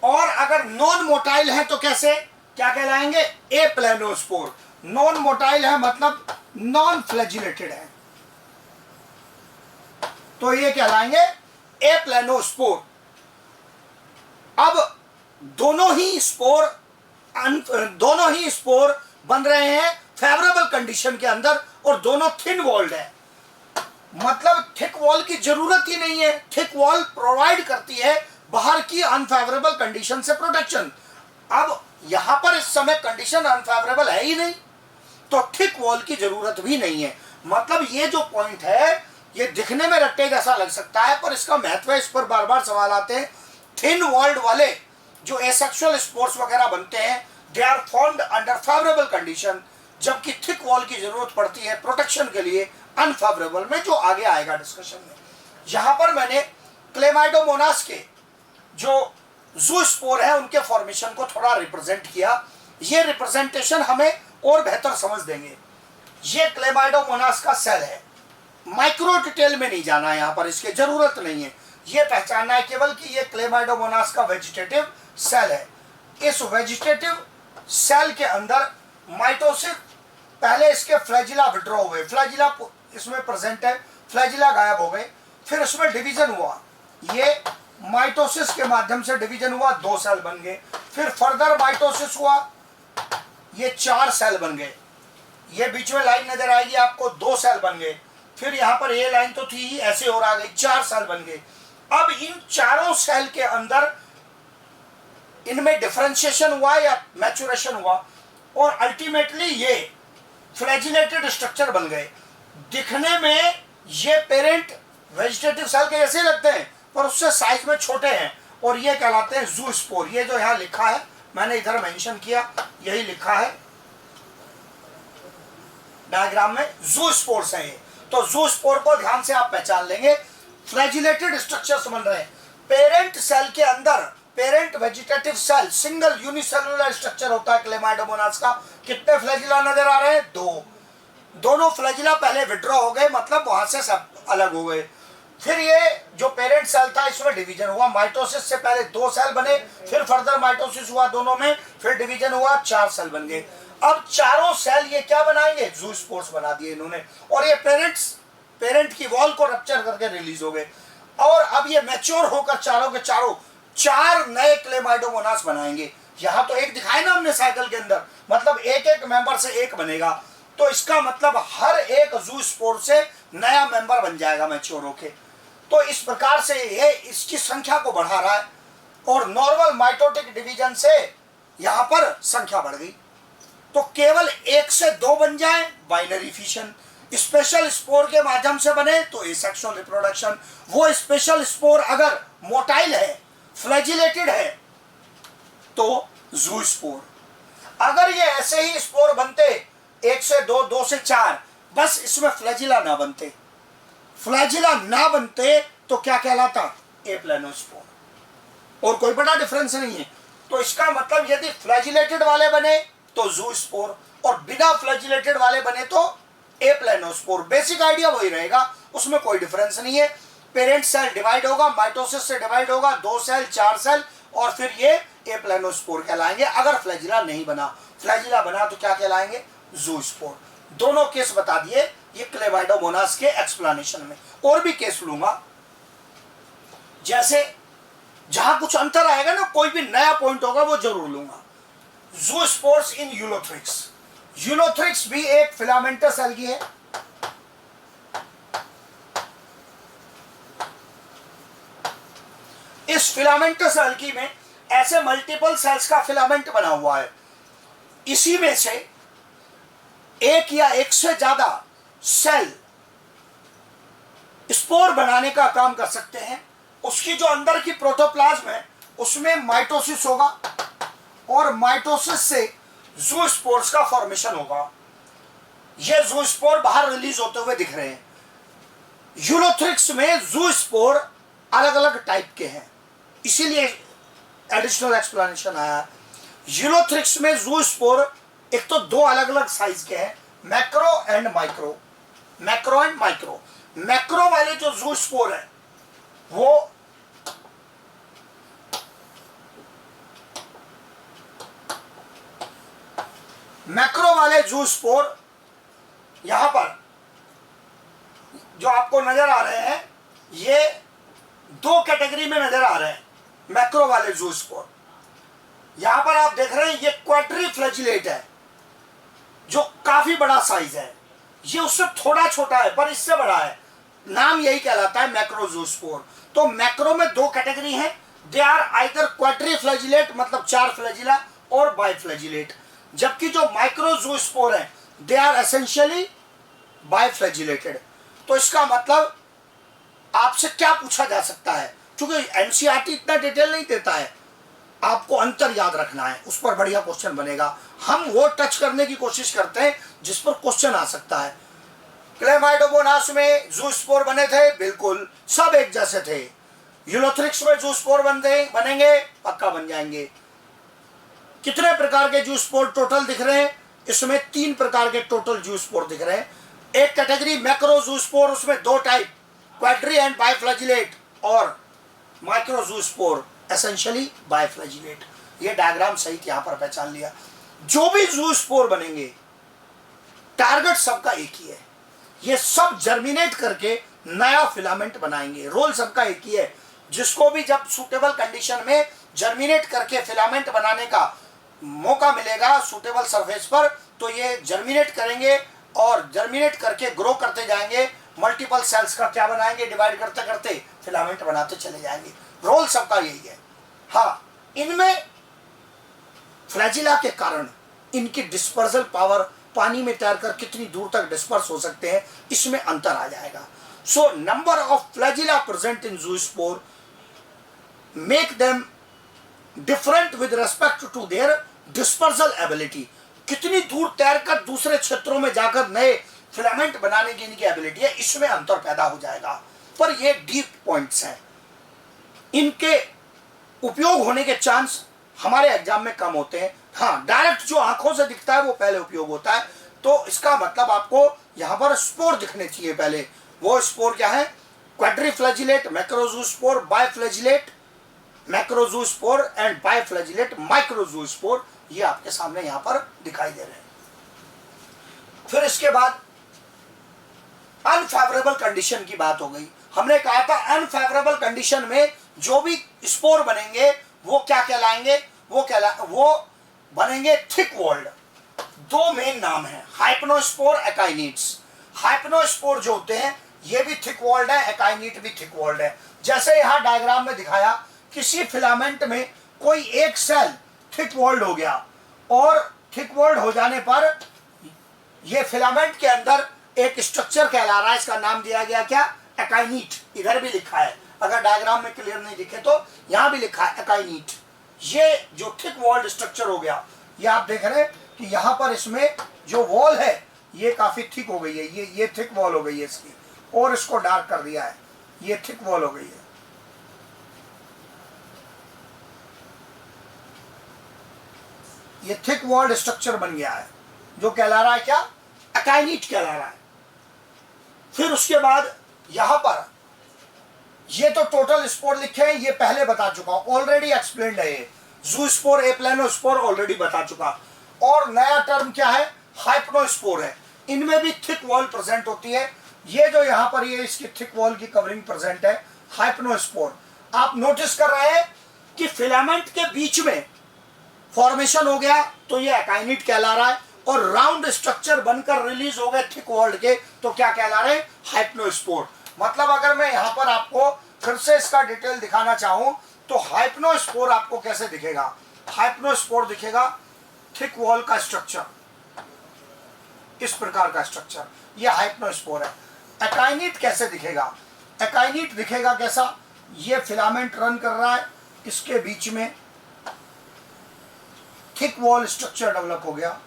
और अगर नॉन मोटाइल है तो कैसे, क्या कहलाएंगे, एप्लेनोस्पोर। नॉन मोटाइल है मतलब नॉन फ्लैजिलेटेड है, तो ये कहलाएंगे एप्लेनोस्पोर। अब दोनों ही स्पोर बन रहे हैं फेवरेबल कंडीशन के अंदर, और दोनों थिन वॉल्ड है, मतलब थिक वॉल की जरूरत ही नहीं है। थिक वॉल प्रोवाइड करती है बाहर की अनफेवरेबल कंडीशन से प्रोटेक्शन। अब यहां पर इस समय कंडीशन अनफेवरेबल है ही नहीं, तो थिक वॉल की जरूरत भी नहीं है। मतलब ये जो पॉइंट है, ये दिखने में रट्टे जैसा लग सकता है, पर इसका महत्व है, इस पर बार बार सवाल आते हैं। थिन वॉल्ड वाले जो एसेक्सुअल स्पोर्स वगैरह बनते हैं, they are formed under favourable condition, जबकि थिक वॉल की जरूरत पड़ती है प्रोटेक्शन के लिए अनफेवरेबल में, जो आगे आएगा डिस्कशन में। यहां पर मैंने क्लेमाइडोमोनास के जो जूस्पोर है उनके फॉर्मेशन को थोड़ा रिप्रेजेंट किया। ये रिप्रेजेंटेशन हमें और बेहतर समझ देंगे। ये क्लेमाइडोमोनास का सेल है, माइक्रो डिटेल में नहीं जाना है, यहां पर इसकी जरूरत नहीं है। ये पहचानना है केवल कि ये क्लेमाइडोमोनास का वेजिटेटिव सेल है। इस वेजिटेटिव सेल के अंदर माइटोसिस, पहले इसके फ्लैजिला विड्रॉ हुए, फ्लैजिला इसमें प्रेजेंट है, फ्लैजिला गायब हो गए, फिर इसमें डिवीजन हुआ, ये माइटोसिस के माध्यम से डिवीजन हुआ, 2 सेल बन गए, फिर फर्दर माइटोसिस हुआ, ये 4 सेल बन गए। ये बीच में लाइन नजर आएगी आपको, 2 सेल बन गए, फिर यहां पर ये लाइन तो थी ही, ऐसे और आ गई, 4 सेल बन गए। अब इन चारों सेल के अंदर इनमें डिफरेंशिएशन हुआ या मैचुरेशन हुआ, और अल्टीमेटली ये फ्लैजिलेटेड स्ट्रक्चर बन गए। दिखने में ये पेरेंट वेजिटेटिव सेल के जैसे लगते हैं, पर उससे साइज में छोटे हैं, और ये कहलाते हैं जूस्पोर। ये जो यहां लिखा है, मैंने इधर मेंशन किया, यही लिखा है डायग्राम में, जूस्पोर्स हैं ये। तो जूस्पोर को ध्यान से आप पहचान लेंगे, फ्लैजिलेटेड स्ट्रक्चर्स बन रहे हैं। पेरेंट सेल के अंदर, parent vegetative cell single unicellular structure होता है क्लेमाइडोमोनास का। कितने फ्लैजिला नजर आ रहे हैं, 2। दोनों फ्लैजिला पहले विड्रॉ हो गए, मतलब वहां से सब अलग हो गए। फिर ये जो पेरेंट सेल था, इसमें डिवीजन हुआ, माइटोसिस से पहले 2 सेल बने, फिर फर्दर माइटोसिस हुआ दोनों में, फिर डिवीजन हुआ, 4 सेल बन गए। अब चारों सेल ये क्या बनाएंगे, जूस्पोर्स बना दिए इन्होंने, और ये पेरेंट की वॉल को रप्चर करके रिलीज हो गए। और अब ये मैच्योर होकर चारों के चारों 4 नए क्लेमाइडोमोनास बनाएंगे। यहां तो एक दिखाए ना हमने साइकिल के अंदर, मतलब एक मेंबर से एक बनेगा, तो इसका मतलब हर एक जूस्पोर से नया मेंबर बन जाएगा मैच्योर होके। तो इस प्रकार से ये इसकी संख्या को बढ़ा रहा है, और नॉर्मल माइटोटिक डिवीजन से यहां पर संख्या बढ़ गई। तो केवल 1 से 2 बन जाए, बाइनरी फिशन। स्पेशल स्पोर के माध्यम से बने तो एसेक्सुअल रिप्रोडक्शन। वो स्पेशल स्पोर अगर मोटाइल है, फ्लैजिलेटेड है, तो जूस्पोर। अगर ये ऐसे ही स्पोर बनते 1 से 2, 2 से 4, बस इसमें फ्लैजिला ना बनते, फ्लैजिला ना बनते तो क्या कहलाता? एप्लेनोस्पोर। और कोई बड़ा डिफरेंस नहीं है। तो इसका मतलब यदि फ्लैजिलेटेड वाले बने तो जूस्पोर, और बिना फ्लैजिलेटेड वाले बने तो एप्लेनोस्पोर। बेसिक आइडिया वही रहेगा, उसमें कोई डिफरेंस नहीं है। पेरेंट सेल डिवाइड होगा, माइटोसिस से डिवाइड होगा, 2 सेल 4 सेल, और फिर ये एप्लेनोस्पोर कहलाएंगे। अगर फ्लैजिला नहीं बना, फ्लैजिला बना तो क्या कहलाएंगे? जूस्पोर। दोनों केस बता दिए ये क्लेमाइडोमोनास के एक्सप्लेनेशन में। और भी केस लूंगा, जैसे जहां कुछ अंतर आएगा ना, कोई भी नया पॉइंट होगा वो जरूर लूंगा। जूस्पोर्स इन यूलोथ्रिक्स। यूलोथ्रिक्स भी एक फिलामेंटस एल्गी है। इस फिलामेंटस एल्गी में ऐसे मल्टीपल सेल्स का फिलामेंट बना हुआ है। इसी में से एक या एक से ज्यादा सेल स्पोर बनाने का काम कर सकते हैं। उसकी जो अंदर की प्रोटोप्लाज्म है उसमें माइटोसिस होगा, और माइटोसिस से जूस्पोर्स का फॉर्मेशन होगा। ये जूस्पोर बाहर रिलीज होते हुए दिख रहे हैं। यूलोथ्रिक्स में जूस्पोर अलग अलग टाइप के हैं, इसीलिए एडिशनल एक्सप्लेनेशन आया। यूलोथ्रिक्स में जूस्पोर एक तो 2 अलग अलग साइज के हैं, macro and micro. Macro and micro. Macro वाले जो जूस्पोर है वो मैक्रो वाले जूस्पोर यहां पर जो आपको नजर आ रहे हैं, ये 2 कैटेगरी में नजर आ रहे हैं। मैक्रो वाले जूस्पोर यहां पर आप देख रहे हैं, ये क्वाड्रीफ्लैजिलेट है जो काफी बड़ा साइज है। ये उससे थोड़ा छोटा है पर इससे बड़ा है, नाम यही कहलाता है मैक्रो जूस्पोर। तो मैक्रो में 2 कैटेगरी हैं, दे आर आइदर क्वाड्रीफ्लैजिलेट मतलब 4 फ्लैजिला, और बाइफ्लैजिलेट। जबकि जो माइक्रो जूस्पोर है दे आर एसेंशियली बाइफ्लैजिलेटेड। तो इसका मतलब आपसे क्या पूछा जा सकता है, क्योंकि एनसीईआरटी इतना डिटेल नहीं देता है, आपको अंतर याद रखना है, उस पर बढ़िया क्वेश्चन बनेगा। हम वो टच करने की कोशिश करते हैं जिस पर क्वेश्चन आ सकता है। क्लेमाइडोमोनास में जूस्पोर बने थे, बिल्कुल सब एक जैसे थे। यूलोथ्रिक्स में जूस्पोर बनेंगे, पक्का बन जाएंगे। कितने प्रकार के जूस्पोर टोटल दिख रहे हैं? इसमें 3 प्रकार के टोटल जूस्पोर दिख रहे हैं। एक कैटेगरी मैक्रो जूस्पोर, उसमें 2 टाइप, क्वाड्री एंड बाइफ्लैजिलेट, और माइक्रो जूस्पोर एसेंशियली बाइफ्लैजिलेट। ये डायग्राम सहित यहां पर पहचान लिया। जो भी जूस्पोर बनेंगे टारगेट सबका एक ही है, ये सब जर्मिनेट करके नया फिलामेंट बनाएंगे। रोल सबका एक ही है। जिसको भी जब सूटेबल कंडीशन में जर्मिनेट करके फिलामेंट बनाने का मौका मिलेगा सूटेबल सरफेस पर, तो ये जर्मिनेट करेंगे और जर्मिनेट करके ग्रो करते जाएंगे। मल्टीपल सेल्स का क्या बनाएंगे? डिवाइड करते करते फिलामेंट बनाते चले जाएंगे। रोल सबका यही है। हाँ, इनमें फ्लैजिला के कारण इनकी डिस्पर्सल पावर, पानी में तैरकर कितनी दूर तक डिस्पर्स हो सकते हैं, इसमें अंतर आ जाएगा। So number of flagella present in zoospore make them different with respect to their dispersal ability. कितनी दूर तैरकर दूसरे क्षेत्रों में जाकर नए फिलामेंट बनाने की इनकी एबिलिटी है, इसमें अंतर पैदा हो जाएगा। पर ये डीप पॉइंट्स हैं, इनके उपयोग होने के चांस हमारे एग्जाम में कम होते हैं। हाँ, डायरेक्ट जो आंखों से दिखता है वो पहले उपयोग होता है। तो इसका मतलब आपको यहां पर स्पोर दिखने चाहिए पहले। वो स्पोर क्या है? क्वाड्रीफ्लैजिलेट, मैक्रोजूस्पोर, बाइफ्लैजिलेट, मैक्रोजूस्पोर एंड बाइफ्लैजिलेट, माइक्रोजूस्पोर, ये आपके सामने यहां पर दिखाई दे रहे हैं। फिर इसके बाद अनफेवरेबल कंडीशन की बात हो गई। हमने कहा था अनफेवरेबल कंडीशन में जो भी स्पोर बनेंगे वो क्या कहलाएंगे? वो बनेंगे थिक वॉल्ड। 2 मेन नाम है, हाइपनोस्पोर, एकाइनिट्स। हाइपनोस्पोर जो होते हैं ये भी थिक वॉल्ड है, एकाइनिट भी थिक वॉल्ड है। जैसे यहां डायग्राम में दिखाया, किसी फिलामेंट में कोई एक सेल थिक वॉल्ड हो गया, और थिक वॉल्ड हो जाने पर ये फिलामेंट के अंदर एक स्ट्रक्चर कहला रहा है, इसका नाम दिया गया क्या? एकाइनिट। इधर भी लिखा है, अगर डायग्राम में क्लियर नहीं दिखे तो यहां भी लिखा है एकाइनिट। ये जो थिक वॉल्ड स्ट्रक्चर हो गया, ये आप देख रहे हैं कि यहाँ पर इसमें जो वॉल है ये काफी थिक हो गई है, ये थिक वॉल हो गई है इसकी, और इसको डार्क कर दिया है, ये थिक वॉल हो गई है। ये थिक वॉल्ड स्ट्रक्चर बन गया है जो कहला रहा है क्या, अकाइनिट कहला रहा है। फिर उसके बाद यहां पर ये तो टोटल स्पोर लिखे हैं, ये पहले बता चुका हूं, ऑलरेडी एक्सप्लेन्ड है ये, ज़ूस्पोर एप्लेनोस्पोर ऑलरेडी बता चुका। और नया टर्म क्या है, हाइप्नोस्पोर है। इनमें भी थिक वॉल प्रेजेंट होती है। ये जो यहां पर ये इसकी थिक वॉल की कवरिंग प्रेजेंट है, हाइप्नोस्पोर। आप नोटिस कर रहे हैं कि फिलामेंट के बीच में फॉर्मेशन हो गया तो ये अकाइनिट कहला रहा है, और राउंड स्ट्रक्चर बनकर रिलीज हो गए थिक वॉल्ड के तो क्या कहला रहे हैं, हाइप्नोस्पोर। मतलब अगर मैं यहां पर आपको फिर से इसका डिटेल दिखाना चाहूं तो हाइप्नोस्पोर आपको कैसे दिखेगा, हाइप्नोस्पोर दिखेगा थिक वॉल का स्ट्रक्चर, इस प्रकार का स्ट्रक्चर, ये हाइप्नोस्पोर है। अकाइनिट कैसे दिखेगा, अकाइनिट दिखेगा कैसा, ये फिलामेंट रन कर रहा है, इसके बीच में थिक वॉल स्ट्रक्चर डेवलप हो गया।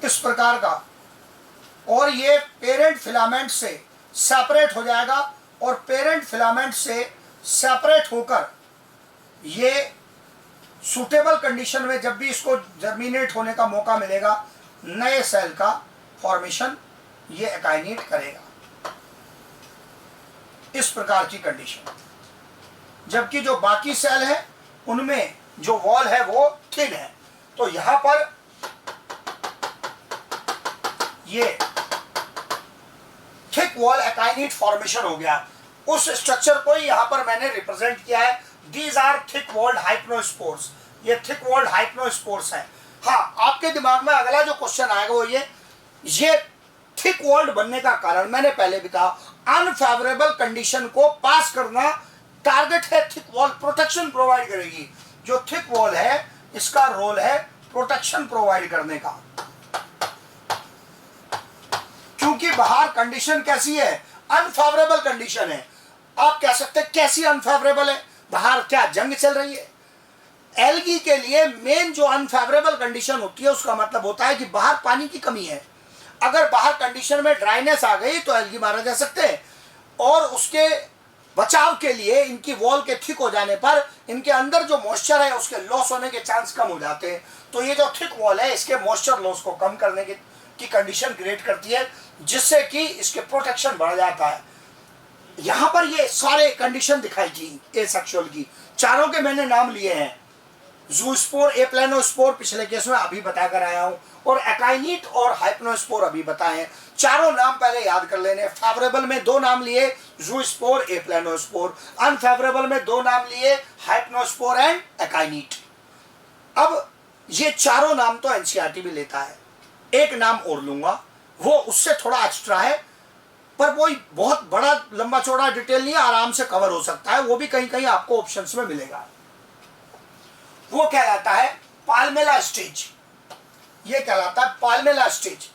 इस प्रकार का, और ये पेरेंट फिलामेंट से सेपरेट हो जाएगा, और पेरेंट फिलामेंट से सेपरेट होकर ये सूटेबल कंडीशन में जब भी इसको जर्मिनेट होने का मौका मिलेगा, नए सेल का फॉर्मेशन ये अकाइनेट करेगा, इस प्रकार की कंडीशन। जबकि जो बाकी सेल है उनमें जो वॉल है वो थिन है। तो यहां पर ये थिक वॉल अकाइनेट फॉर्मेशन हो गया, उस स्ट्रक्चर को यहां पर मैंने रिप्रेजेंट किया है। दीज आर थिक वॉल्ड हाइप्नोस्पोर्स, ये थिक वॉल्ड हाइप्नोस्पोर्स है। हाँ, आपके दिमाग में अगला जो क्वेश्चन आएगा वो ये थिक वॉल्ड बनने का कारण मैंने पहले भी कहा, अनफेवरेबल कंडीशन को पास करना टारगेट है। थिक वॉल प्रोटेक्शन प्रोवाइड करेगी। जो थिक वॉल है इसका रोल है प्रोटेक्शन प्रोवाइड करने का, क्योंकि बाहर कंडीशन कैसी है, अनफेवरेबल कंडीशन है। आप कह सकते हैं कैसी अनफेवरेबल है, बाहर क्या जंग चल रही है। एल्गी के लिए मेन जो अनफेवरेबल कंडीशन होती है उसका मतलब होता है कि बाहर पानी की कमी है। अगर बाहर कंडीशन में ड्राइनेस आ गई तो एल्गी मारा जा सकते हैं, और उसके बचाव के लिए इनकी वॉल के थिक हो जाने पर इनके अंदर जो मॉइस्चर है उसके लॉस होने के चांस कम हो जाते हैं। तो ये जो थिक वॉल है इसके मॉइस्चर लॉस को कम करने की कंडीशन क्रिएट करती है, जिससे कि इसके प्रोटेक्शन बढ़ जाता है। यहां पर ये सारे कंडीशन दिखाई थी एसेक्सुअल की, चारों के मैंने नाम लिए हैं। ज़ूस्पोर, एप्लेनोस्पोर पिछले केस में अभी बताकर आया हूं, और अकाइनिट और हाइप्नोस्पोर अभी बताए हैं। चारों नाम पहले याद कर लेने। फेवरेबल में 2 नाम लिए, ज़ूस्पोर, एप्लेनोस्पोर। अनफेवरेबल में 2 नाम लिए, हाइप्नोस्पोर एंड अकाइनिट। अब ये चारों नाम तो एनसीईआरटी भी लेता है, एक नाम और लूंगा, वो उससे थोड़ा एक्स्ट्रा है, पर वो बहुत बड़ा लंबा चौड़ा डिटेल नहीं है, आराम से कवर हो सकता है। वो भी कहीं कहीं आपको ऑप्शंस में मिलेगा। वो कहलाता है पाल्मेला स्टेज। ये कहलाता है पाल्मेला स्टेज।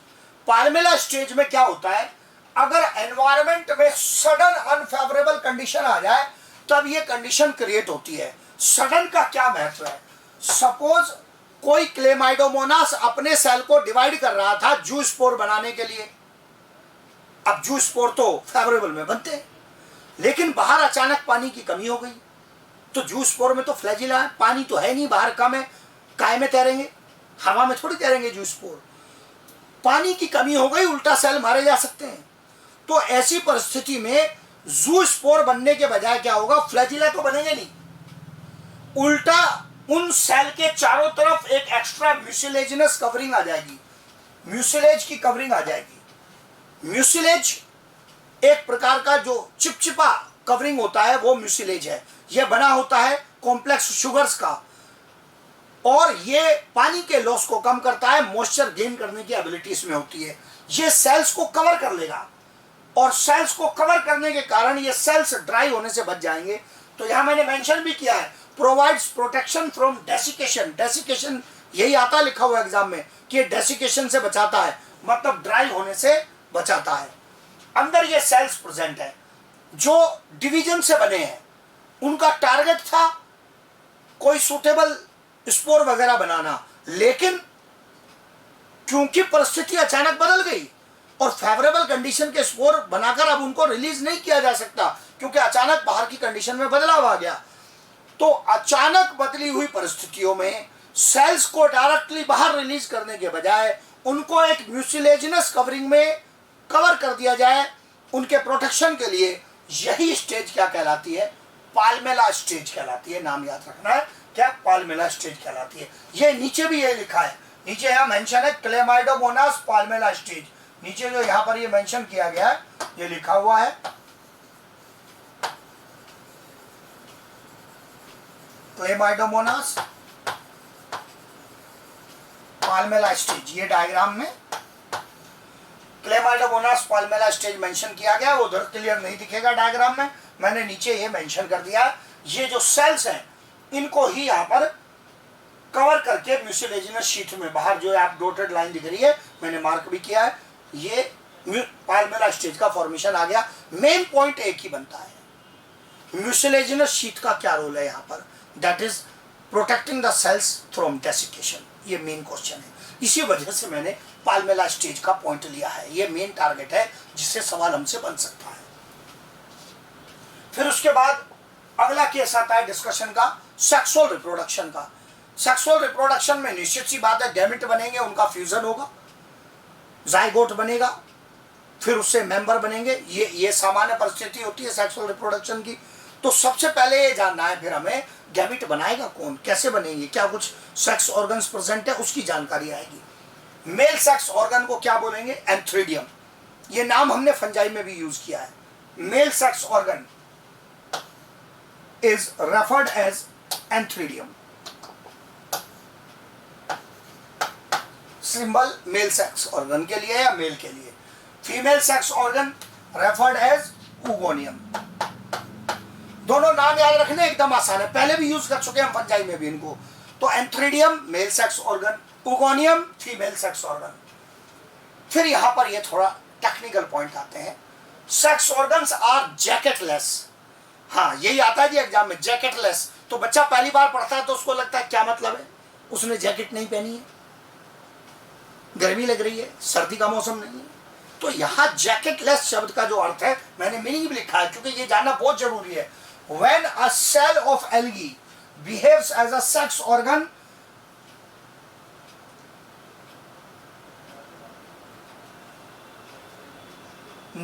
पाल्मेला स्टेज में क्या होता है, अगर एनवायरनमेंट में सडन अनफेवरेबल कंडीशन आ जाए तब ये कंडीशन क्रिएट होती है। सडन का क्या महत्व है, सपोज कोई क्लेमाइडोमोनास अपने सेल को डिवाइड कर रहा था ज़ूस्पोर बनाने के लिए। अब ज़ूस्पोर तो फेवरेबल में बनते हैं, लेकिन बाहर अचानक पानी की कमी हो गई, तो ज़ूस्पोर में तो फ्लैजिला है, पानी तो है नहीं, बाहर कम है, काय में तैरेंगे, हवा में थोड़ी तैरेंगे ज़ूस्पोर। पानी की कमी हो गई, उल्टा सेल मारे जा सकते हैं। तो ऐसी परिस्थिति में ज़ूस्पोर बनने के बजाय क्या होगा, फ्लैजिला तो बनेंगे नहीं, उल्टा उन सेल के चारों तरफ एक एक्स्ट्रा म्यूसिलेजिनस कवरिंग आ जाएगी, म्यूसिलेज की कवरिंग आ जाएगी। म्यूसिलेज एक प्रकार का जो चिपचिपा कवरिंग होता है वो म्यूसिलेज है। यह बना होता है कॉम्प्लेक्स शुगर्स का, और ये पानी के लॉस को कम करता है, मॉइस्चर गेन करने की एबिलिटी इसमें होती है। ये सेल्स को कवर कर लेगा, और सेल्स को कवर करने के कारण ये सेल्स ड्राई होने से बच जाएंगे। तो यहां मैंने मेंशन भी किया है, provides protection from desiccation. Desiccation यही आता लिखा हुआ एग्जाम में कि ये डेसिकेशन से बचाता है, मतलब ड्राई होने से बचाता है। अंदर ये सेल्स प्रेजेंट है जो डिवीजन से बने हैं। उनका टारगेट था कोई सूटेबल स्पोर वगैरह बनाना, लेकिन क्योंकि परिस्थिति अचानक बदल गई और फेवरेबल कंडीशन के स्पोर बनाकर अब उनको रिलीज नहीं किया जा सकता, क्योंकि अचानक बाहर की कंडीशन में बदलाव आ गया। तो अचानक बदली हुई परिस्थितियों में सेल्स को डायरेक्टली बाहर रिलीज करने के बजाय उनको एक म्यूसिलेजिनस कवरिंग में कवर कर दिया जाए उनके प्रोटेक्शन के लिए। यही स्टेज क्या कहलाती है? पाल्मेला स्टेज कहलाती है। नाम याद रखना है, क्या? पाल्मेला स्टेज कहलाती है। ये नीचे भी ये लिखा है, नीचे यहाँ मेंशन है क्लेमाइडोमोनास पाल्मेला स्टेज। नीचे जो यहाँ पर ये मेंशन किया गया है, ये लिखा हुआ है क्लेमाइडोमोनास पाल्मेला स्टेज। ये डायग्राम में क्लेमाइडोमोनास पाल्मेला स्टेज मेंशन किया गया। वो उधर क्लियर नहीं दिखेगा डायग्राम में, मैंने नीचे ये मेंशन कर दिया। ये जो सेल्स हैं इनको ही यहाँ पर कवर करके म्यूसिलेजिनस शीट में बाहर जो है आप डॉटेड लाइन दिख रही है, मैंने मार्क भी किया है, ये पाल्मेला स्टेज का फॉर्मेशन आ गया। मेन पॉइंट एक ही बनता है, म्यूसिलेजिनस शीट का क्या रोल है यहाँ पर? That is protecting the cells from desiccation. ये मेन क्वेश्चन है, इसी वजह से मैंने पाल्मेला स्टेज का पॉइंट लिया है। ये मेन टारगेट है जिससे सवाल हमसे बन सकता है। फिर उसके बाद अगला केस आता है डिस्कशन का सेक्सुअल रिप्रोडक्शन का। सेक्सुअल रिप्रोडक्शन में निश्चित सी बात है गैमेट बनेंगे, उनका फ्यूजन होगा, जाइगोट बनेगा, फिर उससे मेंबर बनेंगे। ये सामान्य परिस्थिति होती है सेक्सुअल रिप्रोडक्शन की। तो सबसे पहले ये जानना है फिर हमें गैमेट बनाएगा कौन, कैसे बनेंगे, क्या कुछ सेक्स ऑर्गन्स प्रेजेंट है, उसकी जानकारी आएगी। मेल सेक्स ऑर्गन को क्या बोलेंगे? एंथ्रीडियम। ये नाम हमने फंजाई में भी यूज किया है। Male sex organ is referred as antheridium. Symbol male sex organ के लिए या मेल के लिए। Female sex organ referred as oogonium. दोनों नाम याद रखने एकदम आसान है, पहले भी यूज कर चुके हैं हम फंजाई में भी इनको। तो antheridium male sex organ, oogonium female sex organ. फिर यहां पर ये थोड़ा टेक्निकल पॉइंट आते हैं। Sex organs are jacketless. हाँ, यही आता है जी एग्जाम में, जैकेटलेस। तो बच्चा पहली बार पढ़ता है तो उसको लगता है क्या मतलब है, उसने जैकेट नहीं पहनी है, गर्मी लग रही है, सर्दी का मौसम नहीं है। तो यहां जैकेटलेस शब्द का जो अर्थ है मैंने मीनिंग भी लिखा है, क्योंकि ये जानना बहुत जरूरी है। When a cell of algae behaves as a sex organ,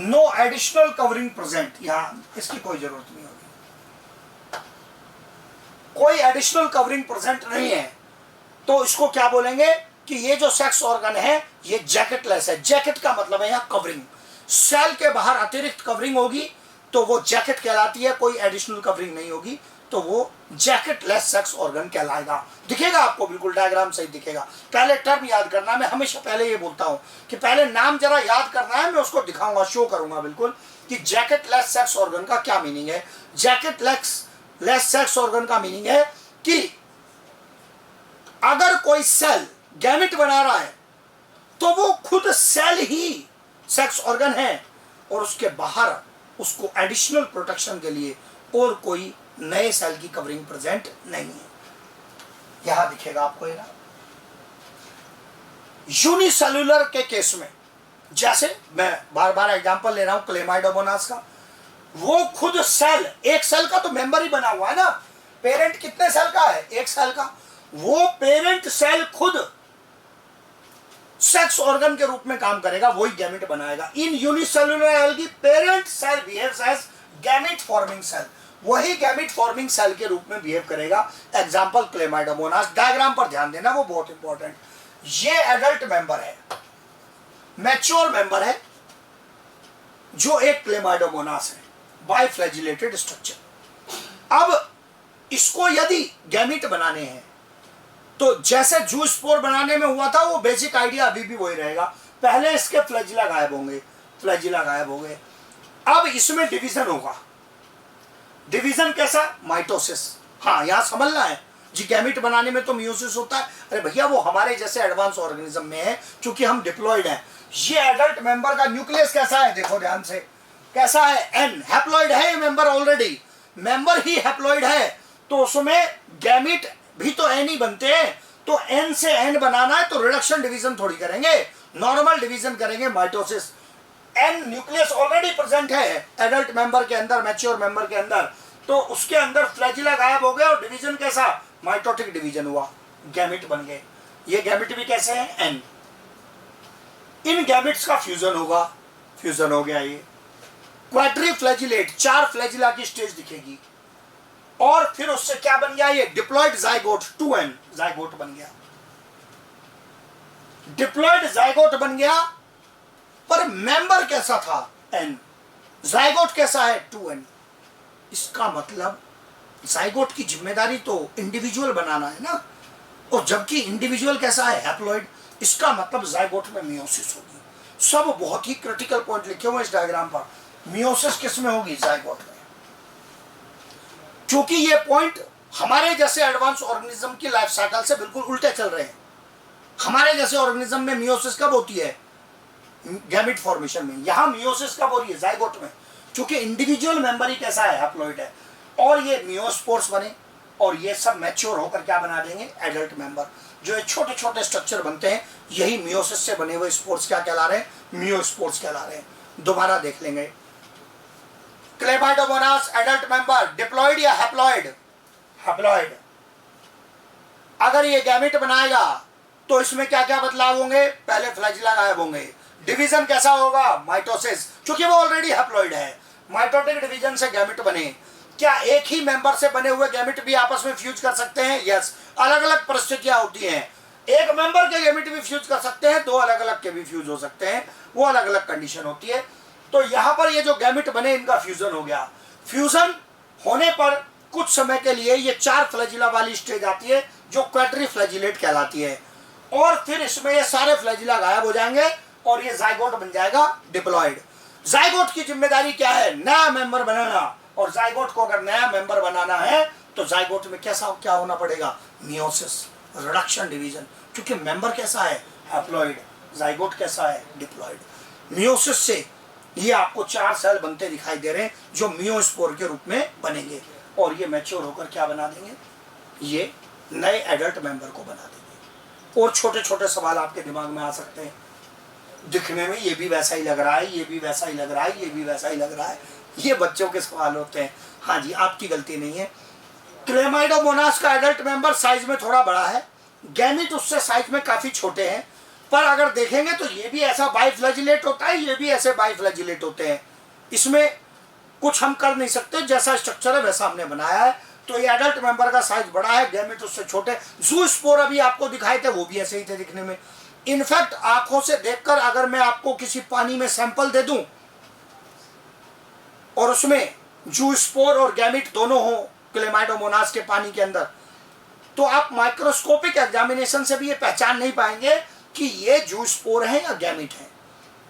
no additional covering present। यहां इसकी कोई जरूरत नहीं होगी, कोई एडिशनल कवरिंग प्रेजेंट नहीं है, तो इसको क्या बोलेंगे कि ये जो सेक्स ऑर्गन है ये जैकेटलेस है। जैकेट का मतलब है यहाँ कवरिंग। सेल के बाहर अतिरिक्त कवरिंग होगी तो वो जैकेट कहलाती है, कोई एडिशनल कवरिंग नहीं होगी तो वो जैकेटलेस सेक्स ऑर्गन कहलाएगा। दिखेगा आपको, बिल्कुल डायग्राम सही दिखेगा। पहले टर्म याद करना, मैं हमेशा पहले ये बोलता हूं कि पहले नाम जरा याद करना है, मैं उसको दिखाऊंगा, शो करूंगा बिल्कुल कि जैकेटलेस सेक्स ऑर्गन का क्या मीनिंग है। जैकेटलेस सेक्स ऑर्गन का मीनिंग है कि अगर कोई सेल गैमेट बना रहा है तो वो खुद सेल ही सेक्स ऑर्गन है और उसके बाहर उसको एडिशनल प्रोटेक्शन के लिए और कोई नए सेल की कवरिंग प्रेजेंट नहीं है। यहां दिखेगा आपको ये। यूनिसेल्युलर के केस में, जैसे मैं बार बार एग्जांपल ले रहा हूं क्लेमाइडोमोनास का, वो खुद सेल, एक सेल का तो मेंबर ही बना हुआ है ना। पेरेंट कितने सेल का है? एक सेल का। वो पेरेंट सेल खुद सेक्स ऑर्गन के रूप में काम करेगा, वही गैमेट बनाएगा। In unicellular algae parent cell behaves as gamete forming cell, वही गैमेट फॉर्मिंग सेल के रूप में बिहेव करेगा। Example Chlamydomonas. डायग्राम पर ध्यान देना, वो बहुत इंपॉर्टेंट। ये एडल्ट मेंबर है, मैच्योर मेंबर है, जो एक क्लेमाइडोमोनास है, बाइफ्लैजिलेटेड स्ट्रक्चर। अब इसको यदि गैमेट बनाने हैं तो जैसे जू स्पोर बनाने में हुआ था, वो बेसिक आइडिया अभी भी वही रहेगा। पहले इसके फ्लैजिला गायब होंगे, फ्लैजिला गायब हो गए। अब इसमें डिवीजन होगा। डिवीजन कैसा? माइटोसिस। हाँ यहाँ समझना है जी, गैमिट बनाने में तो मियोसिस होता है। अरे भैया वो हमारे जैसे एडवांस ऑर्गेनिज्म में है, क्योंकि हम डिप्लॉइड हैं। ये एडल्ट मेंबर का न्यूक्लियस कैसा है, देखो ध्यान से, कैसा है, एन हैप्लॉइड है ये मेंबर, ऑलरेडी मेंबर ही हैप्लॉइड है, तो उसमें गैमिट भी तो एन ही बनते हैं। तो एन से एन बनाना है तो रिडक्शन डिवीजन थोड़ी करेंगे, नॉर्मल डिवीजन करेंगे, mitosis. N nucleus already present है एडल्ट मेंबर के अंदर, मैच्योर मेंबर के अंदर, तो उसके अंदर फ्लैजिला गायब हो गए और डिवीजन कैसा, माइटोटिक डिवीजन हुआ, गैमिट बन गए। ये गैमिट भी कैसे हैं, एन। इन गैमिट्स का फ्यूजन होगा, फ्यूजन हो गया, ये क्वाड्री फ्लैजिलेट, 4 फ्लैजिला की स्टेज दिखेगी, और फिर उससे क्या बन गया, ये डिप्लॉइड जाइगोट, 2n जाइगोट बन गया, डिप्लॉइड जाइगोट बन गया। पर मेंबर कैसा था, n, जाइगोट कैसा है, 2n। इसका मतलब जाइगोट की जिम्मेदारी तो इंडिविजुअल बनाना है ना, और जबकि इंडिविजुअल कैसा है, हैप्लॉइड। इसका मतलब जाइगोट में मियोसिस होगी। सब बहुत ही क्रिटिकल पॉइंट लिखे हुए इस डायग्राम पर। मियोसिस किस में होगी, जाइगोट में। क्योंकि ये पॉइंट हमारे जैसे एडवांस ऑर्गेनिज्म की लाइफ साइकिल से बिल्कुल उल्टे चल रहे हैं। हमारे जैसे ऑर्गेनिज्म में मियोसिस कब होती है, गैमिट फॉर्मेशन में। यहां मियोसिस कब हो रही है, जाइगोट में, क्योंकि इंडिविजुअल मेंबर ही कैसा है, हैप्लॉइड है। और ये मियोस्पोर्स बने, और ये सब मैच्योर होकर क्या बना देंगे, एडल्ट मेंबर। जो ये छोटे छोटे स्ट्रक्चर बनते हैं, यही मियोसिस से बने हुए स्पोर्स क्या कहला रहे हैं, मियोस्पोर्स कहला रहे हैं। दोबारा देख लेंगे, क्लेमाइडोमोनास एडल्ट मेंबर, डिप्लॉइड या हैप्लॉइड, हैप्लॉइड। अगर ये गैमिट बनाएगा तो इसमें क्या क्या बदलाव होंगे, पहले फ्लैजिला गायब होंगे, डिवीजन कैसा होगा, माइटोसिस, क्योंकि वो ऑलरेडी हैप्लॉइड है। माइटोटिक डिवीजन से गैमिट बने। क्या एक ही मेंबर से बने हुए गैमिट भी आपस में फ्यूज कर सकते हैं, यस। अलग अलग परिस्थितियां होती हैं, एक मेंबर के गैमिट भी फ्यूज कर सकते हैं, 2 अलग अलग के भी फ्यूज हो सकते हैं, वो अलग अलग कंडीशन होती है। तो यहां पर ये जो गैमिट बने, इनका फ्यूजन हो गया। फ्यूजन होने पर कुछ समय के लिए ये 4 फ्लैजिला वाली स्टेज आती है, जो क्वाड्री फ्लैजिलेट कहलाती है, और फिर इसमें ये सारे फ्लैजिला गायब हो जाएंगे और ये जाइगोट बन जाएगा, डिप्लॉइड। जाइगोट की जिम्मेदारी क्या है, नया मेंबर बनाना। और जाइगोट को अगर नया मेंबर बनाना है तो जाइगोट में कैसा क्या होना पड़ेगा, मियोसिस, रिडक्शन डिवीजन, क्योंकि मेंबर कैसा है, हैप्लॉइड, जाइगोट कैसा है, डिप्लॉइड। मियोसिस से ये आपको 4 सेल बनते दिखाई दे रहे हैं, जो मियोस्पोर के रूप में बनेंगे, और ये मैच्योर होकर क्या बना देंगे, ये नए एडल्ट मेंबर को बना देंगे। और छोटे छोटे सवाल आपके दिमाग में आ सकते हैं, दिखने में ये भी वैसा ही लग रहा है, ये भी वैसा ही लग रहा है, ये भी वैसा ही लग रहा है, ये बच्चों के सवाल होते हैं। हाँ जी, आपकी गलती नहीं है। क्लेमाइडोमोनास का एडल्ट मेंबर साइज में थोड़ा बड़ा है, गैमिट उससे साइज में काफी छोटे हैं, पर अगर देखेंगे तो ये भी ऐसा बाइफ्लैजिलेट होता है, ये भी ऐसे बाइफ्लैजिलेट होते हैं। इसमें कुछ हम कर नहीं सकते, जैसा स्ट्रक्चर है वैसा हमने बनाया है। तो ये एडल्ट मेंबर का साइज बड़ा है, गैमिट उससे छोटे। ज़ूस्पोर अभी आपको दिखाए थे, वो भी ऐसे ही थे दिखने में। इनफैक्ट आंखों से देखकर अगर मैं आपको किसी पानी में सैंपल दे दूं और उसमें जूस्पोर और गैमिट दोनों हो क्लेमाइडोमोनास के पानी के अंदर, तो आप माइक्रोस्कोपिक एग्जामिनेशन से भी ये पहचान नहीं पाएंगे कि ये जूस्पोर है या गैमिट है।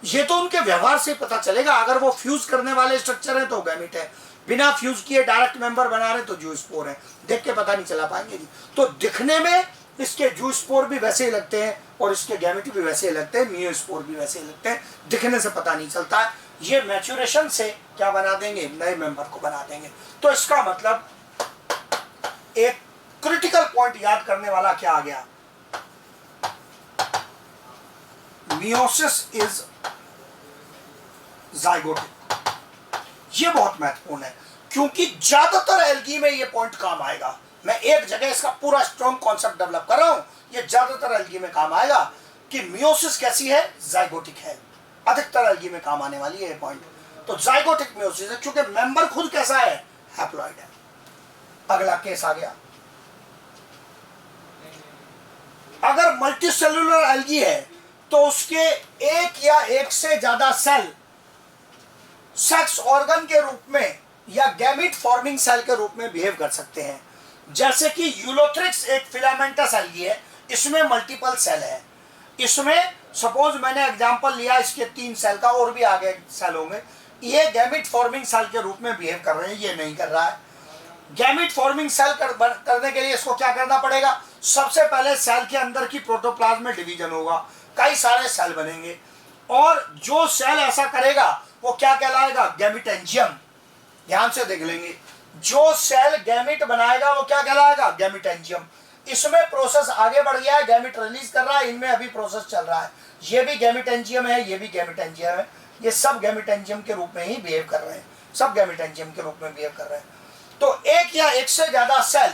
ये तो उनके व्यवहार से पता चलेगा। अगर वो फ्यूज करने वाले स्ट्रक्चर है तो गैमिट है, बिना फ्यूज किए डायरेक्ट मेंबर बना रहे तो जूस्पोर है। देख के पता नहीं चला पाएंगे जी। तो दिखने में इसके जूस्पोर भी वैसे ही लगते हैं और इसके गैमिट भी वैसे ही लगते हैं, मियोस्पोर भी वैसे ही लगते हैं, दिखने से पता नहीं चलता है। ये मैच्योरेशन से क्या बना देंगे, नए मेंबर को बना देंगे। तो इसका मतलब एक क्रिटिकल पॉइंट याद करने वाला क्या आ गया, मियोसिस इज जाइगोटिक। ये बहुत महत्वपूर्ण है, क्योंकि ज्यादातर एल्गी में ये पॉइंट काम आएगा। मैं एक जगह इसका पूरा स्ट्रॉन्ग कॉन्सेप्ट डेवलप कर रहा हूं, ये ज्यादातर एल्गी में काम आएगा कि मियोसिस कैसी है, जाइगोटिक है। अधिकतर एल्गी में काम आने वाली है ये पॉइंट। तो जाइगोटिक मियोसिस है, क्योंकि मेंबर खुद कैसा है, हैप्लॉइड है। अगला केस आ गया, अगर मल्टीसेलुलर एल्गी है तो उसके एक या एक से ज्यादा सेल सेक्स ऑर्गन के रूप में या गैमिट फॉर्मिंग सेल के रूप में बिहेव कर सकते हैं। जैसे कि यूलोथ्रिक्स एक फिलामेंटस एल्गी है, इसमें मल्टीपल सेल है। इसमें सपोज मैंने एग्जांपल लिया इसके 3 सेल का, और भी आगे सेल होंगे। ये गैमिट फॉर्मिंग सेल के रूप में बिहेव कर रहे हैं, ये नहीं कर रहा है। गैमिट फॉर्मिंग सेल करने के लिए इसको क्या करना पड़ेगा? सबसे पहले सेल के अंदर की प्रोटोप्लाज्म में डिवीजन होगा, कई सारे सेल बनेंगे, और जो सेल ऐसा करेगा वो क्या कहलाएगा? गैमिटेंजियम। ध्यान से देख लेंगे, जो सेल गैमिट बनाएगा वो क्या कहलाएगा? गैमिटेंजियम। इसमें प्रोसेस आगे बढ़ गया है, गैमिट रिलीज कर रहा है, इनमें अभी प्रोसेस चल रहा है। ये भी गैमिटेंजियम है, ये भी गैमिटेंजियम है, ये सब गैमिटेंजियम के रूप में ही बिहेव कर रहे हैं, सब गैमिटेंजियम के रूप में बिहेव कर रहे हैं। तो एक या एक से ज्यादा सेल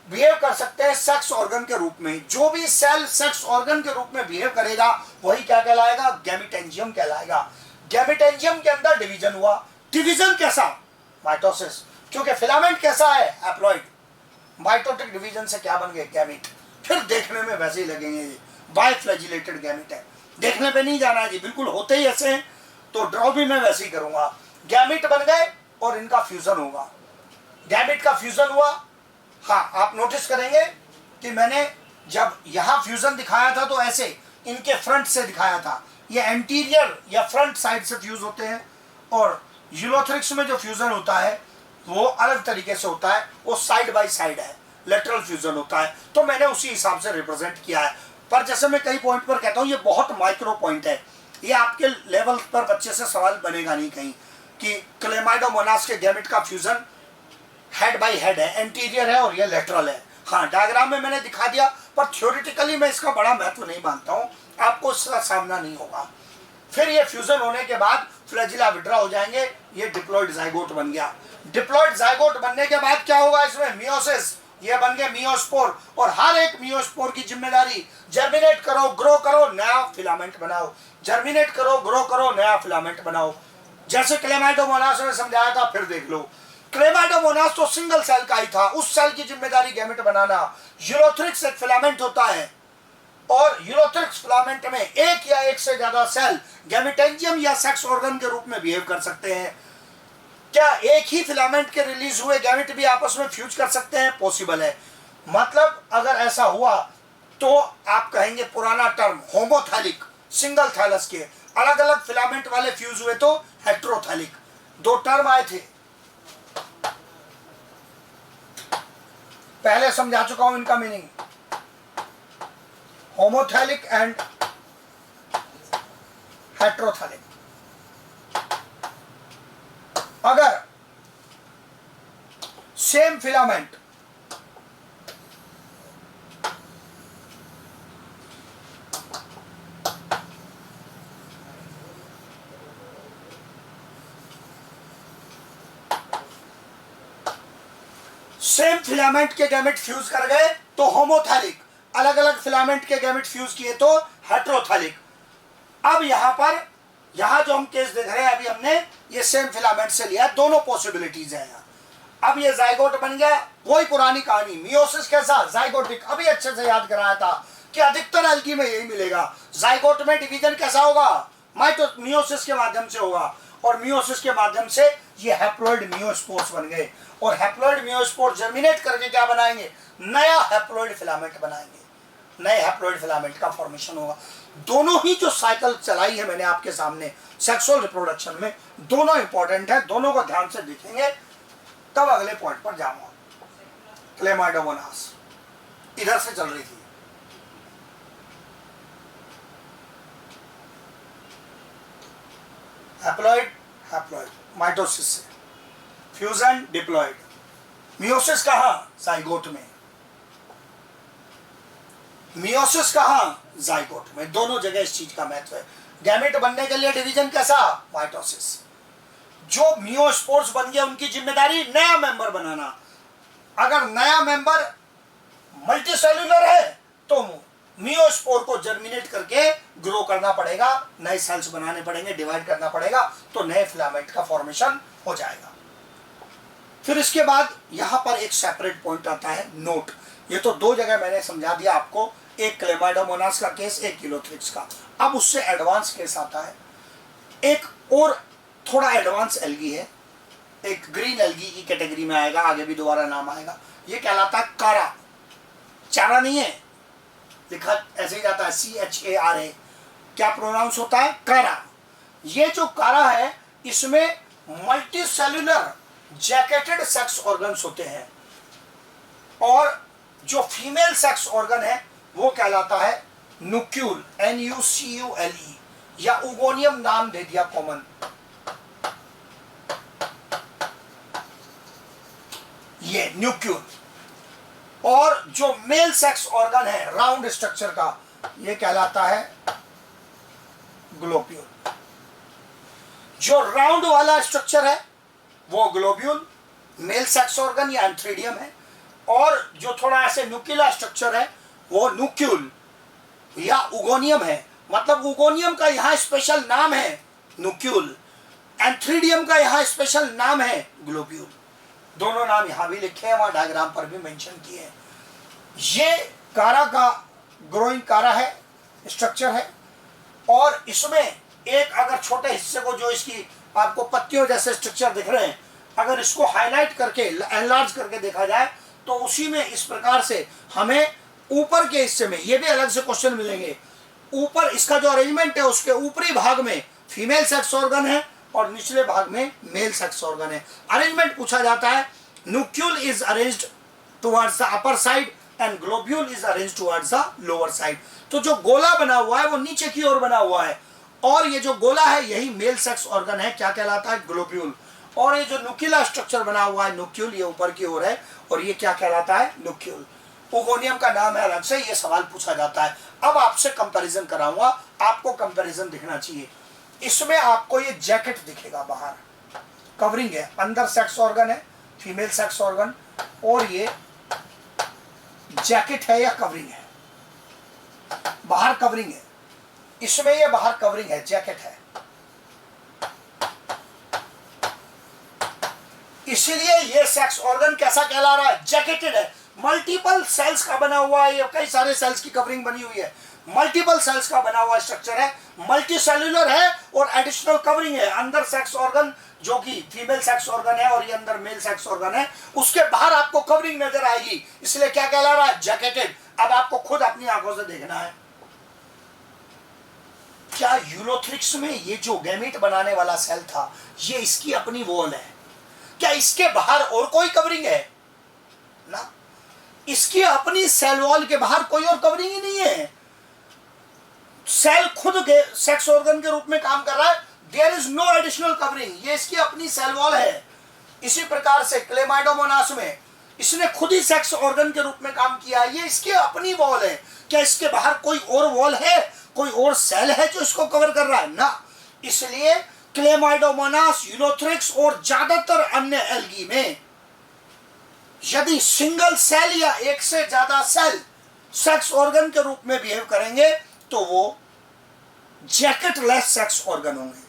बिहेव कर सकते हैं सेक्स ऑर्गन के रूप में। जो भी सेल सेक्स ऑर्गन के रूप में बिहेव करेगा वही क्या कहलाएगा? गैमिटेंजियम कहलाएगा। गैमिटेंजियम के अंदर डिवीजन हुआ। डिवीजन कैसा? माइटोसिस। क्योंकि फिलामेंट कैसा है? हैप्लॉइड। माइटोटिक डिवीजन से क्या बन गए? गैमिट। फिर देखने में वैसे ही लगेंगे, ये बाइफ्लैजिलेटेड गैमिट है, देखने पे नहीं जाना है जी, बिल्कुल होते ही ऐसे हैं। तो ड्रॉ भी मैं वैसे ही करूंगा। गैमिट बन गए और इनका फ्यूजन होगा। गैमिट का फ्यूजन हुआ। हाँ, आप नोटिस करेंगे कि मैंने जब यहां फ्यूजन दिखाया था तो ऐसे इनके फ्रंट से दिखाया था। ये एंटीरियर या फ्रंट साइड से फ्यूज होते हैं, और यूलोथ्रिक्स में जो फ्यूजन होता है वो अलग तरीके से होता है, वो साइड बाय साइड है, लेटरल फ्यूजन होता है। तो मैंने उसी हिसाब से रिप्रेजेंट किया है। पर जैसे मैं कई पॉइंट पर कहता हूँ, ये बहुत माइक्रो पॉइंट है, ये आपके लेवल पर बच्चे से सवाल बनेगा नहीं कहीं कि क्लेमाइडोमोनास के गैमेट का फ्यूजन हेड बाय हेड है, एंटीरियर है और ये लेटरल है। हाँ, डायग्राम में मैंने दिखा दिया, पर थ्योरेटिकली मैं इसका बड़ा महत्व नहीं मानता हूँ, आपको इसका सामना नहीं होगा। फिर ये फ्यूजन होने के बाद फ्लैजिला विड्रा हो जाएंगे, ये डिप्लॉइड जाइगोट बन गया। डिप्लॉइड जाइगोट बनने के बाद क्या होगा? इसमें मियोसिस, ये बन गए मियोस्पोर, और हर एक मियोस्पोर की जिम्मेदारी जर्मिनेट करो, ग्रो करो, नया फिलामेंट बनाओ, जर्मिनेट करो, ग्रो करो, नया फिलामेंट बनाओ। जैसे क्लेमाइडोमोनास में समझाया था, फिर देख लो। क्लेमाइडोमोनास तो सिंगल सेल का ही था, उस सेल की जिम्मेदारी गैमेट बनाना। यूरोथ्रिक्स एक फिलामेंट होता है, और यूरोथ्रिक्स फिलामेंट में एक या एक से ज्यादा सेल गैमेटेंजियम या सेक्स ऑर्गन के रूप में बिहेव कर सकते हैं। क्या एक ही फिलामेंट के रिलीज हुए गैमेट भी आपस में फ्यूज कर सकते हैं? पॉसिबल है। मतलब अगर ऐसा हुआ तो आप कहेंगे पुराना टर्म होमोथैलिक, सिंगल थैलस के अलग अलग फिलामेंट वाले फ्यूज हुए तो हेट्रोथैलिक। दो टर्म आए थे, पहले समझा चुका हूं इनका मीनिंग, होमोथैलिक एंड हेट्रोथैलिक। अगर सेम फिलामेंट के गैमेट फ्यूज कर गए तो होमोथैलिक, अलग अलग फिलामेंट के गैमेट फ्यूज किए तो हेट्रोथैलिक। अब यहां जो हम केस देख रहे हैं, अभी हमने ये सेम फिलामेंट से लिया, दोनों पॉसिबिलिटीज हैं यहाँ। अब ये जाइगोट बन गया, वही पुरानी कहानी। मियोसिस कैसा? जाइगोटिक। अभी अच्छे से याद कराया था कि अधिकतर एल्गी में यही मिलेगा। जाइगोट में डिवीजन कैसा होगा? मियोसिस के माध्यम से होगा, और मियोसिस के माध्यम से ये हैप्लॉइड मियोस्पोर्स बन गए, और हैप्लॉइड मियोस्पोर जर्मिनेट करके क्या बनाएंगे? नया हैप्लॉइड फिलामेंट बनाएंगे, नए हैप्लॉइड फिलामेंट का फॉर्मेशन होगा। दोनों ही जो साइकिल चलाई है मैंने आपके सामने सेक्सुअल रिप्रोडक्शन में, दोनों इंपॉर्टेंट है, दोनों को ध्यान से देखेंगे तब अगले पॉइंट पर जाऊंगा। क्लेमाइडोमोनास इधर से चल रही थी, हैप्लॉइड हैप्लॉइड माइटोसिस से फ्यूजन डिप्लॉइड, मियोसिस कहां? जाइगोट में। मियोसिस कहां? जाइगोट में। दोनों जगह इस चीज का महत्व है। गैमेट बनने के लिए डिवीजन कैसा? माइटोसिस। जो मियोस्पोर्स बन गए उनकी जिम्मेदारी नया मेंबर बनाना। अगर नया मेंबर मल्टीसेल्युलर है तो मियोस्पोर को जर्मिनेट करके ग्रो करना पड़ेगा, नए सेल्स बनाने पड़ेंगे, डिवाइड करना पड़ेगा, तो नए फिलामेंट का फॉर्मेशन हो जाएगा। फिर इसके बाद यहां पर एक सेपरेट पॉइंट आता है, नोट। ये तो दो जगह मैंने समझा दिया आपको, एक क्लेमाइडोमोनास का केस, एक यूलोथ्रिक्स का। अब उससे एडवांस केस आता है, एक और थोड़ा एडवांस एल्गी है, एक ग्रीन एल्गी की कैटेगरी में आएगा, आगे भी दोबारा नाम आएगा। ये कहलाता है कारा। चारा नहीं है, लिखा ऐसे ही जाता है, CHARA। क्या प्रोनाउंस होता है? कारा। ये जो कारा है, इसमें multi cellular jacketed sex organs होते हैं, और जो फीमेल सेक्स ऑर्गन है वो कहलाता है न्यूक्यूल, NUCULE, या उगोनियम नाम दे दिया कॉमन। ये न्यूक्यूल। और जो मेल सेक्स ऑर्गन है राउंड स्ट्रक्चर का, ये कहलाता है ग्लोब्यूल। जो राउंड वाला स्ट्रक्चर है वो ग्लोब्यूल मेल सेक्स ऑर्गन या एंथ्रीडियम है, और जो थोड़ा ऐसे न्यूक्लियर स्ट्रक्चर है वो न्यूक्यूल या उगोनियम है। मतलब उगोनियम का यहां स्पेशल नाम है न्यूक्यूल, एंथ्रीडियम का यहां स्पेशल नाम है ग्लोब्यूल। दोनों नाम यहां भी लिखे हैं, वहां डायग्राम पर भी मेंशन किए हैं। ये कारा का ग्रोइंग कारा है, स्ट्रक्चर है, और इसमें एक अगर छोटे हिस्से को, जो इसकी आपको पत्तियों जैसे स्ट्रक्चर दिख रहे हैं, अगर इसको हाईलाइट करके एनलार्ज करके देखा जाए तो उसी में इस प्रकार से हमें ऊपर के हिस्से में, ये भी अलग से क्वेश्चन मिलेंगे, ऊपर इसका जो अरेंजमेंट है उसके ऊपरी भाग में फीमेल सेक्स ऑर्गन है और निचले भाग में मेल सेक्स ऑर्गन है। अरेंजमेंट पूछा जाता है, nucule is arranged towards the upper side and globule is arranged towards the lower side. तो जो गोला बना हुआ है वो नीचे की ओर बना हुआ है, और ये जो गोला है यही मेल सेक्स ऑर्गन है, क्या कहलाता है? ग्लोब्यूल। और ये जो न्यूक्लियर स्ट्रक्चर बना हुआ है न्यूक्यूल, ये ऊपर की ओर है, और ये क्या कहलाता है? न्यूक्यूल। उगोनियम का नाम है अलग से, ये सवाल पूछा जाता है। अब आपसे कंपैरिजन कराऊंगा, आपको कंपैरिजन दिखना चाहिए। इसमें आपको ये जैकेट दिखेगा, बाहर कवरिंग है, अंदर सेक्स ऑर्गन है फीमेल सेक्स ऑर्गन, और ये जैकेट है या कवरिंग है, बाहर कवरिंग है। इसमें ये बाहर कवरिंग है, जैकेट है। इसलिए ये सेक्स ऑर्गन कैसा कहला रहा है? जैकेटेड है, मल्टीपल सेल्स का बना हुआ है, ये कई सारे सेल्स की कवरिंग बनी हुई है, मल्टीपल सेल्स का बना हुआ स्ट्रक्चर है, मल्टी सेल्यूलर है, और एडिशनल कवरिंग है। अंदर सेक्स ऑर्गन जो कि फीमेल सेक्स ऑर्गन है और ये अंदर मेल सेक्स ऑर्गन है, उसके बाहर आपको कवरिंग नजर आएगी, इसलिए क्या कहला रहा है? जैकेटेड। अब आपको खुद अपनी आंखों से देखना है, क्या यूलोथ्रिक्स में ये जो गैमेट बनाने वाला सेल था, ये इसकी अपनी वॉल है? क्या इसके बाहर और कोई कवरिंग है? ना, इसकी अपनी सेल वॉल के बाहर कोई और कवरिंग ही नहीं है। सेल खुद के सेक्स ऑर्गन के रूप में काम कर रहा है, there is no additional covering, ये इसकी अपनी सेल वॉल है। इसी प्रकार से क्लेमाइडोमोनास में इसने खुद ही सेक्स ऑर्गन के रूप में काम किया है, ये इसकी अपनी वॉल है। क्या इसके बाहर कोई और वॉल है, कोई और सेल है जो इसको कवर कर रहा है? ना। इसलिए क्लेमाइडोमोनास, यूलोथ्रिक्स और ज्यादातर अन्य एल्गी में यदि सिंगल सेल या एक से ज्यादा सेल सेक्स ऑर्गन के रूप में बिहेव करेंगे तो वो जैकेटलेस सेक्स ऑर्गन होंगे।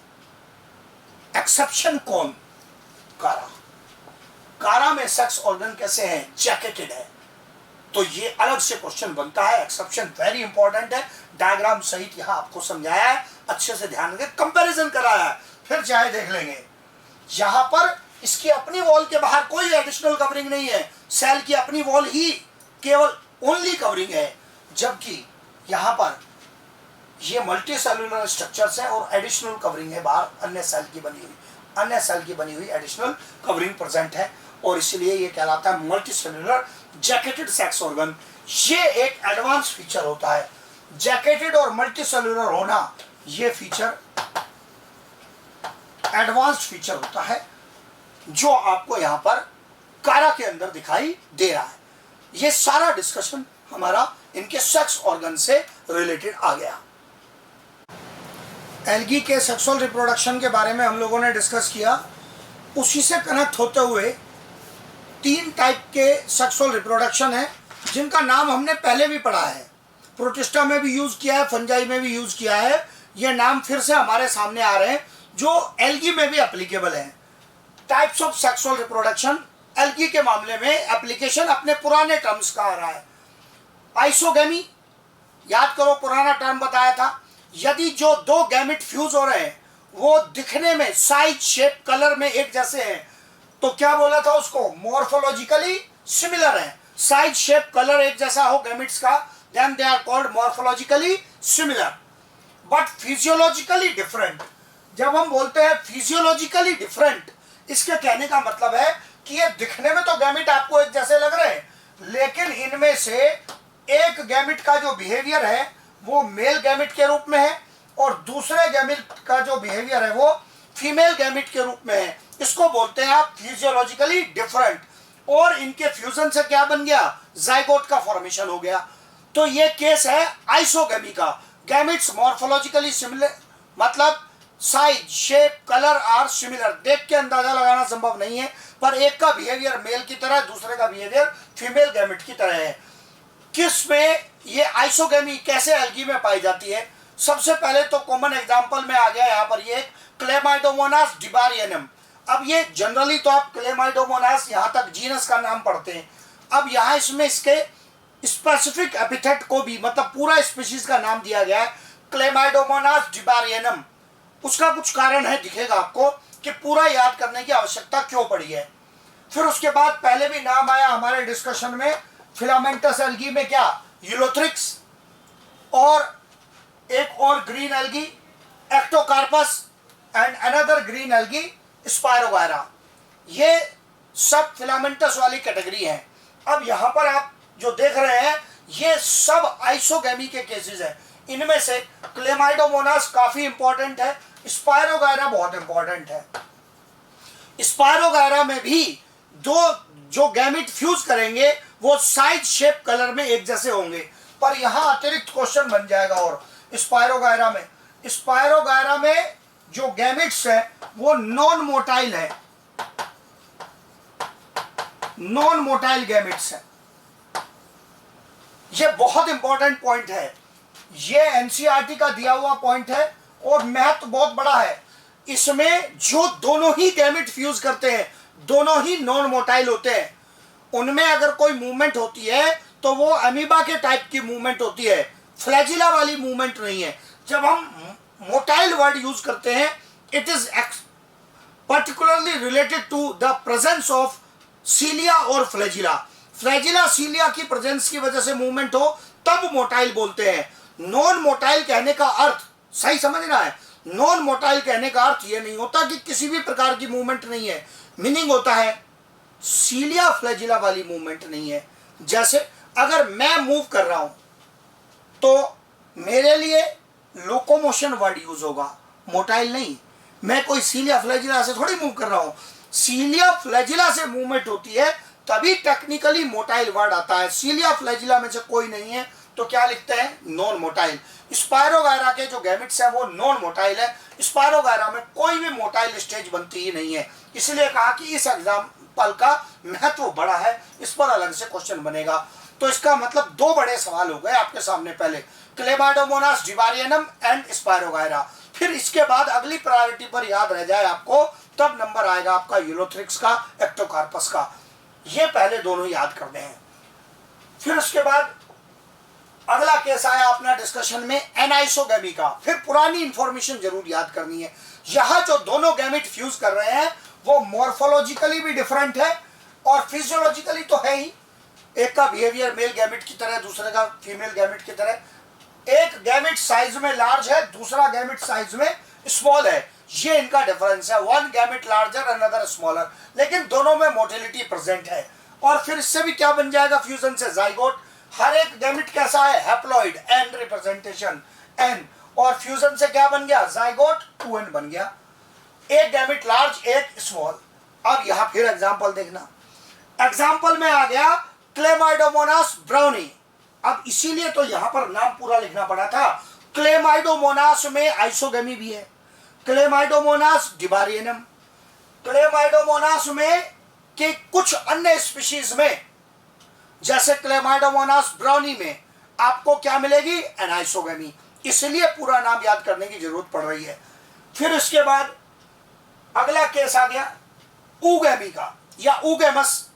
एक्सेप्शन कौन? कारा। कारा में सेक्स ऑर्गन कैसे हैं? जैकेटेड है। तो ये अलग से क्वेश्चन बनता है, एक्सेप्शन वेरी इंपॉर्टेंट है। डायग्राम सहित यहां आपको समझाया है, अच्छे से ध्यान दें, कंपैरिजन कराया है, फिर चाहे देख लेंगे। यहां पर इसकी अपनी वॉल के बाहर कोई एडिशनल कवरिंग नहीं है, सेल की अपनी वॉल ही केवल ओनली कवरिंग है, जबकि यहां पर ये मल्टी सेलुलर स्ट्रक्चर्स है और एडिशनल कवरिंग है बाहर, अन्य सेल की बनी हुई एडिशनल कवरिंग प्रेजेंट है, और इसलिए ये कहलाता है multi cellular jacketed sex organ. ये एक एडवांस फीचर होता है, जैकेटेड और मल्टी सेलुलर होना, ये फीचर एडवांस फीचर होता है जो आपको यहां पर कारा के अंदर दिखाई दे रहा है। ये सारा डिस्कशन हमारा इनके सेक्स ऑर्गन से रिलेटेड आ गया। एल्गी के सेक्सुअल रिप्रोडक्शन के बारे में हम लोगों ने डिस्कस किया। उसी से कनेक्ट होते हुए 3 टाइप के सेक्सुअल रिप्रोडक्शन है जिनका नाम हमने पहले भी पढ़ा है, प्रोटिस्टा में भी यूज किया है, फंजाई में भी यूज किया है। ये नाम फिर से हमारे सामने आ रहे हैं जो एल्गी में भी एप्लीकेबल है। Types of sexual reproduction, algae के मामले में एप्लीकेशन अपने पुराने टर्म्स का आ रहा है। आइसोगेमी, याद करो पुराना टर्म बताया था, यदि जो 2 गैमेट फ्यूज हो रहे हैं वो दिखने में साइज, शेप, कलर में एक जैसे हैं तो क्या बोला था उसको? मॉर्फोलॉजिकली सिमिलर है। साइज, शेप, कलर एक जैसा हो गैमेट्स का, then they are called morphologically similar, but physiologically different. जब हम बोलते हैं फिजियोलॉजिकली डिफरेंट, इसके कहने का मतलब है कि ये दिखने में तो गैमिट आपको एक जैसे लग रहे हैं, लेकिन इनमें से एक गैमिट का जो बिहेवियर है वो मेल गैमिट के रूप में है और दूसरे गैमिट का जो बिहेवियर है वो फीमेल गैमिट के रूप में है। इसको बोलते हैं आप फिजियोलॉजिकली डिफरेंट, और इनके फ्यूजन से क्या बन गया, जाइगोट का फॉर्मेशन हो गया। तो ये केस है आइसोगेमी का। गैमिट्स मॉर्फोलॉजिकली सिमिलर, मतलब size, shape, colour are similar. देख के अंदाजा लगाना संभव नहीं है, पर एक का बिहेवियर मेल की तरह, दूसरे का बिहेवियर फीमेल गैमिट की तरह है। किस में ये आइसोगेमी कैसे एल्गी में पाई जाती है? सबसे पहले तो कॉमन एग्जांपल में आ गया यहाँ पर ये क्लेमाइडोमोनास डिबारियनम। अब ये जनरली तो आप क्लेमाइडोमोनास यहाँ तक जीनस का नाम पढ़ते हैं, अब यहाँ इसमें इसके स्पेसिफिक एपिथेट को भी, मतलब पूरा स्पीशीज का नाम दिया गया है क्लेमाइडोमोनास डिबारियनम। उसका कुछ कारण है, दिखेगा आपको कि पूरा याद करने की आवश्यकता क्यों पड़ी है। फिर उसके बाद पहले भी नाम आया हमारे डिस्कशन में फिलामेंटस एल्गी में, क्या, यूलोथ्रिक्स, और एक और green algae Ectocarpus and another green algae spirogyra. ये सब फिलामेंटस वाली कैटेगरी है। अब यहाँ पर आप जो देख रहे हैं ये सब आइसोगेमी के केसेस हैं। इनमें से क्लेमाइडोमोनास काफी इंपॉर्टेंट है, स्पायरोगायरा बहुत इंपॉर्टेंट है। स्पायरोगायरा में भी दो जो गैमिट फ्यूज करेंगे वो साइज, शेप, कलर में एक जैसे होंगे, पर यहाँ अतिरिक्त क्वेश्चन बन जाएगा। और स्पायरोगायरा में जो गैमिट्स है वो नॉन मोटाइल है, नॉन मोटाइल गैमिट्स है। ये बहुत इंपॉर्टेंट पॉइंट है, ये एनसीईआरटी का दिया हुआ पॉइंट है और महत्व बहुत बड़ा है। इसमें जो दोनों ही गैमिट फ्यूज करते हैं, दोनों ही नॉन मोटाइल होते हैं, उनमें अगर कोई मूवमेंट होती है तो वो अमीबा के टाइप की मूवमेंट होती है, फ्लैजिला वाली मूवमेंट नहीं है। जब हम मोटाइल वर्ड यूज करते हैं, it is particularly related to the presence of cilia और फ्लैजिला। फ्लैजिला सीलिया की प्रेजेंस की वजह से मूवमेंट हो तब मोटाइल बोलते हैं। नॉन मोटाइल कहने का अर्थ सही समझना है, नॉन मोटाइल कहने का अर्थ ये नहीं होता कि किसी भी प्रकार की मूवमेंट नहीं है, मीनिंग होता है सीलिया फ्लैजिला वाली मूवमेंट नहीं है। जैसे अगर मैं मूव कर रहा हूं तो मेरे लिए लोकोमोशन वर्ड यूज होगा, मोटाइल नहीं। मैं कोई सीलिया फ्लैजिला से थोड़ी मूव कर रहा हूं, सीलिया फ्लैजिला से मूवमेंट होती है तभी टेक्निकली मोटाइल वर्ड आता है। सीलिया फ्लैजिला में से कोई नहीं है तो क्या लिखते हैं, नॉन मोटाइल। स्पायरोगायरा के जो गैमिट्स है वो नॉन मोटाइल है। स्पायरोगायरा में कोई भी मोटाइल स्टेज बनती ही नहीं है, इसलिए कहा कि इस एग्जाम्पल का महत्व बड़ा है, इस पर अलग से क्वेश्चन बनेगा। तो इसका मतलब दो बड़े सवाल हो गए आपके सामने, पहले क्लेमाइडोमोनास डिबारियनम एंड स्पायरोगायरा। फिर इसके बाद अगली प्रायोरिटी पर याद रह जाए आपको, तब नंबर आएगा आपका यूलोथ्रिक्स का, एक्टोकार्पस का। ये पहले दोनों याद करने हैं। फिर उसके बाद अगला केस आया अपना डिस्कशन में एनाइसोगेमी का। फिर पुरानी इंफॉर्मेशन जरूर याद करनी है। यहां जो दोनों गैमिट फ्यूज कर रहे हैं वो मॉर्फोलॉजिकली भी डिफरेंट है और फिजियोलॉजिकली तो है ही। एक का बिहेवियर मेल गैमिट की तरह, दूसरे का फीमेल गैमिट की तरह। एक गैमिट साइज में लार्ज है, दूसरा गैमिट साइज में स्मॉल है, ये इनका डिफरेंस है। One gamete larger another smaller, लेकिन दोनों में मोटिलिटी प्रेजेंट है। और फिर इससे भी क्या बन जाएगा, फ्यूजन से जाइगोट। हर एक गैमिट कैसा है, हैप्लॉइड, एन रिप्रेजेंटेशन एन, और फ्यूजन से क्या बन गया, जाइगोट 2n बन गया। एक गैमिट लार्ज, एक स्मॉल। अब यहां फिर एग्जांपल देखना, एग्जांपल में आ गया क्लेमाइडोमोनास ब्राउनी। अब इसीलिए तो यहां पर नाम पूरा लिखना पड़ा था। क्लेमाइडोमोनास में आइसोगेमी भी है, क्लेमाइडोमोनास डिबारियनम। क्लेमाइडोमोनास में के कुछ अन्य स्पीशीज में जैसे क्लेमाइडोमोनास ब्राउनी में आपको क्या मिलेगी, एनाइसोगेमी। इसलिए पूरा नाम याद करने की जरूरत पड़ रही है। फिर उसके बाद अगला केस आ गया ऊगेमी का या ऊगेमस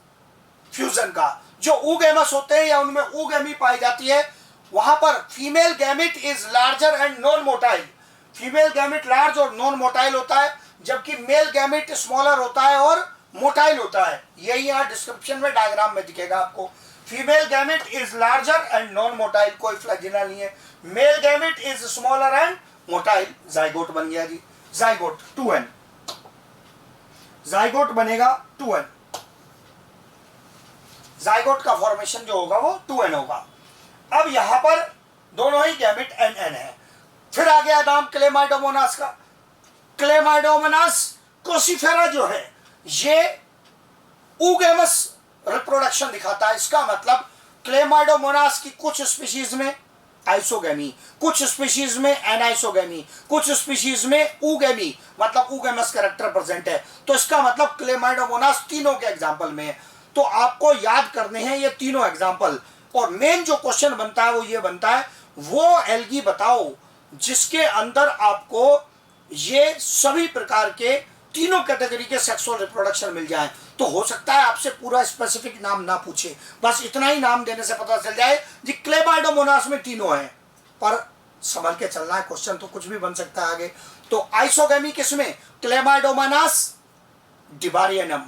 फ्यूजन का। जो ऊगेमस होते हैं या उनमें ऊगेमी पाई जाती है, वहां पर female gamete is larger and non motile. Female gamete large और नॉन मोटाइल होता है, जबकि मेल गैमिट स्मॉलर होता है और मोटाइल होता है। यही यहाँ डिस्क्रिप्शन में डायग्राम में दिखेगा आपको। Female gamete is larger and non motile, कोई फ्लैजिला नहीं है। Male gamete is smaller and motile, zygote बन गया जी, जाइगोट 2n। जाइगोट बनेगा 2n, जाइगोट का फॉर्मेशन जो होगा वो 2n होगा। अब यहां पर दोनों ही गैमेट nn है। फिर आ गया नाम क्लेमाइडोमोनास का। क्लेमाइडोमोनास कोसिफेरा जो है ये ऊगेमस रिप्रोडक्शन दिखाता है। इसका मतलब क्लेमाइडोमोनास की कुछ स्पीशीज में आइसोगेमी, कुछ स्पीशीज में एनाइसोगेमी, कुछ स्पीशीज में ऊगेमी, मतलब ऊगेमस कैरेक्टर प्रेजेंट है। तो इसका मतलब क्लेमाइडोमोनास तीनों के एग्जाम्पल में है। तो आपको याद करने हैं ये तीनों एग्जाम्पल। और मेन जो क्वेश्चन बनता है वो ये बनता है, वो एल्गी बताओ जिसके अंदर आपको ये सभी प्रकार के तीनों कैटेगरी के सेक्सुअल रिप्रोडक्शन मिल जाए। तो हो सकता है आपसे पूरा स्पेसिफिक नाम ना पूछे, बस इतना ही नाम देने से पता चल जाए कि क्लेमाइडोमोनास में तीनों हैं। पर संभल के चलना है, क्वेश्चन तो कुछ भी बन सकता है आगे। तो आइसोगेमी किसमें? Chlamydomonas debaryanum.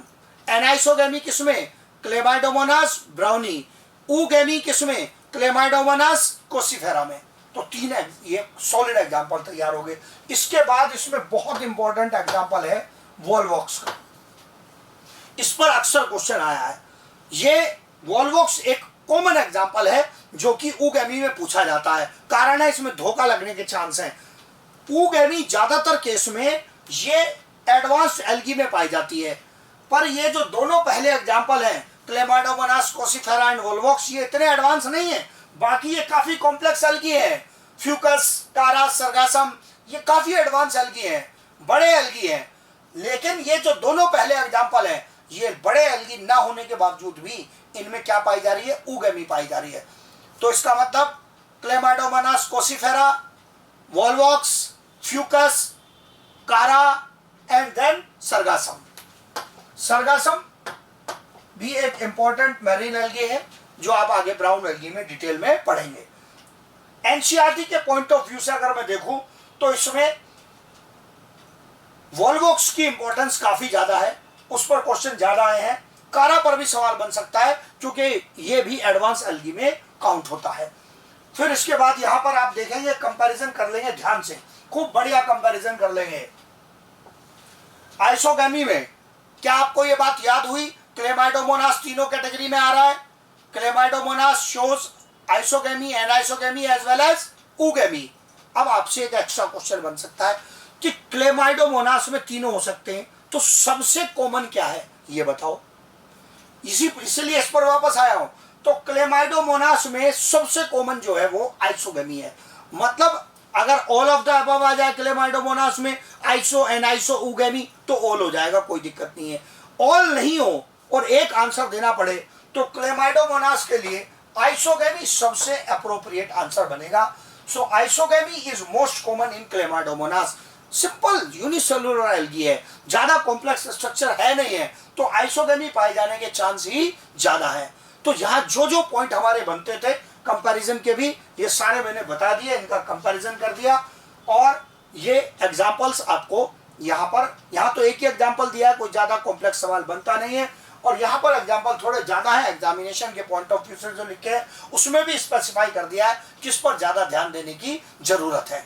एनाइसोगेमी किसमें? Chlamydomonas braunii. ऊगेमी किसमें? क्लेमाइडोमोनास कोसिफेरा में। तो तीन है, ये सॉलिड एग्जांपल तैयार हो गए। इसके बाद इसमें बहुत इंपॉर्टेंट एग्जांपल है वॉल्वॉक्स का। इस पर अक्सर क्वेश्चन आया है। ये वॉल्वॉक्स एक कॉमन एग्जांपल है जो कि ऊगेमी में पूछा जाता है। कारण है इसमें धोखा लगने के चांस हैं। ऊगेमी ज्यादातर केस में ये एडवांस एल्गी में पाई जाती है, पर ये जो दोनों पहले एग्जांपल हैं क्लेमाइडोमोनास कोसिफेरा एंड वॉल्वॉक्स, ये इतने एडवांस नहीं है। बाकी ये काफी कॉम्प्लेक्स एल्गी है। फ्यूकस, कारा, सरगासम, ये काफी एडवांस एल्गी है, बड़े एल्गी हैं। लेकिन ये जो दोनों पहले एग्जांपल हैं, ये बड़े एल्गी ना होने के बावजूद भी इनमें क्या पाई जा रही है? ऊगेमी पाई जा रही है। तो इसका मतलब क्लेमाइडोमोनास कोसिफेरा, वॉल्वॉक्स, फ्यूकस, कारा एंड देन सरगासम। सरगासम भी एक इंपॉर्टेंट मैरीन एल्गी है जो आप आगे ब्राउन एल्गी में डिटेल में पढ़ेंगे। एनसीईआरटी के पॉइंट ऑफ व्यू से अगर मैं देखूं तो इसमें वॉल्वॉक्स की इंपॉर्टेंस काफी ज्यादा है, उस पर क्वेश्चन ज्यादा आए हैं। कारा पर भी सवाल बन सकता है क्योंकि ये भी एडवांस एल्गी में काउंट होता है। फिर इसके बाद यहां पर आप देखेंगे, कंपैरिजन कर लेंगे ध्यान से, खूब बढ़िया कंपैरिजन कर लेंगे। आइसोगेमी में क्या आपको ये बात याद हुई? क्लेमाइडोमोनास तीनों कैटेगरी में आ रहा है। Chlamydomonas shows isogamy, anisogamy as well as oogamy. अब आपसे एक एक्स्ट्रा क्वेश्चन बन सकता है कि क्लेमाइडोमोनास में तीनों हो सकते हैं, तो सबसे कॉमन क्या है ये बताओ। इसलिए इस पर वापस आया हूं। तो क्लेमाइडोमोनास में सबसे कॉमन जो है वो आइसोगेमी है। मतलब अगर ऑल ऑफ द अबव आ जाए क्लेमाइडोमोनास में, आइसो, एनाइसो, ऊगेमी, तो ऑल हो जाएगा, कोई दिक्कत नहीं है। ऑल नहीं हो और एक आंसर देना पड़े तो क्लेमाइडोमोनास के लिए आइसोगेमी सबसे अप्रोप्रिएट आंसर बनेगा। So isogamy is most common in Chlamydomonas. Simple unicellular algae है, ज्यादा कॉम्प्लेक्स स्ट्रक्चर है नहीं है, तो आइसोगेमी पाए जाने के चांस ही ज्यादा है। तो यहाँ जो जो पॉइंट हमारे बनते थे कंपैरिजन के भी, ये सारे मैंने बता दिए, इनका कंपैरिजन कर दिया। और ये एग्जांपल्स आपको यहाँ तो एक ही एग्जांपल दिया है, कोई ज्यादा कॉम्प्लेक्स सवाल बनता नहीं है। और यहाँ पर एग्जांपल थोड़े ज्यादा है, एग्जामिनेशन के पॉइंट ऑफ व्यू से जो लिखे हैं उसमें भी स्पेसिफाई कर दिया है किस पर ज्यादा ध्यान देने की जरूरत है।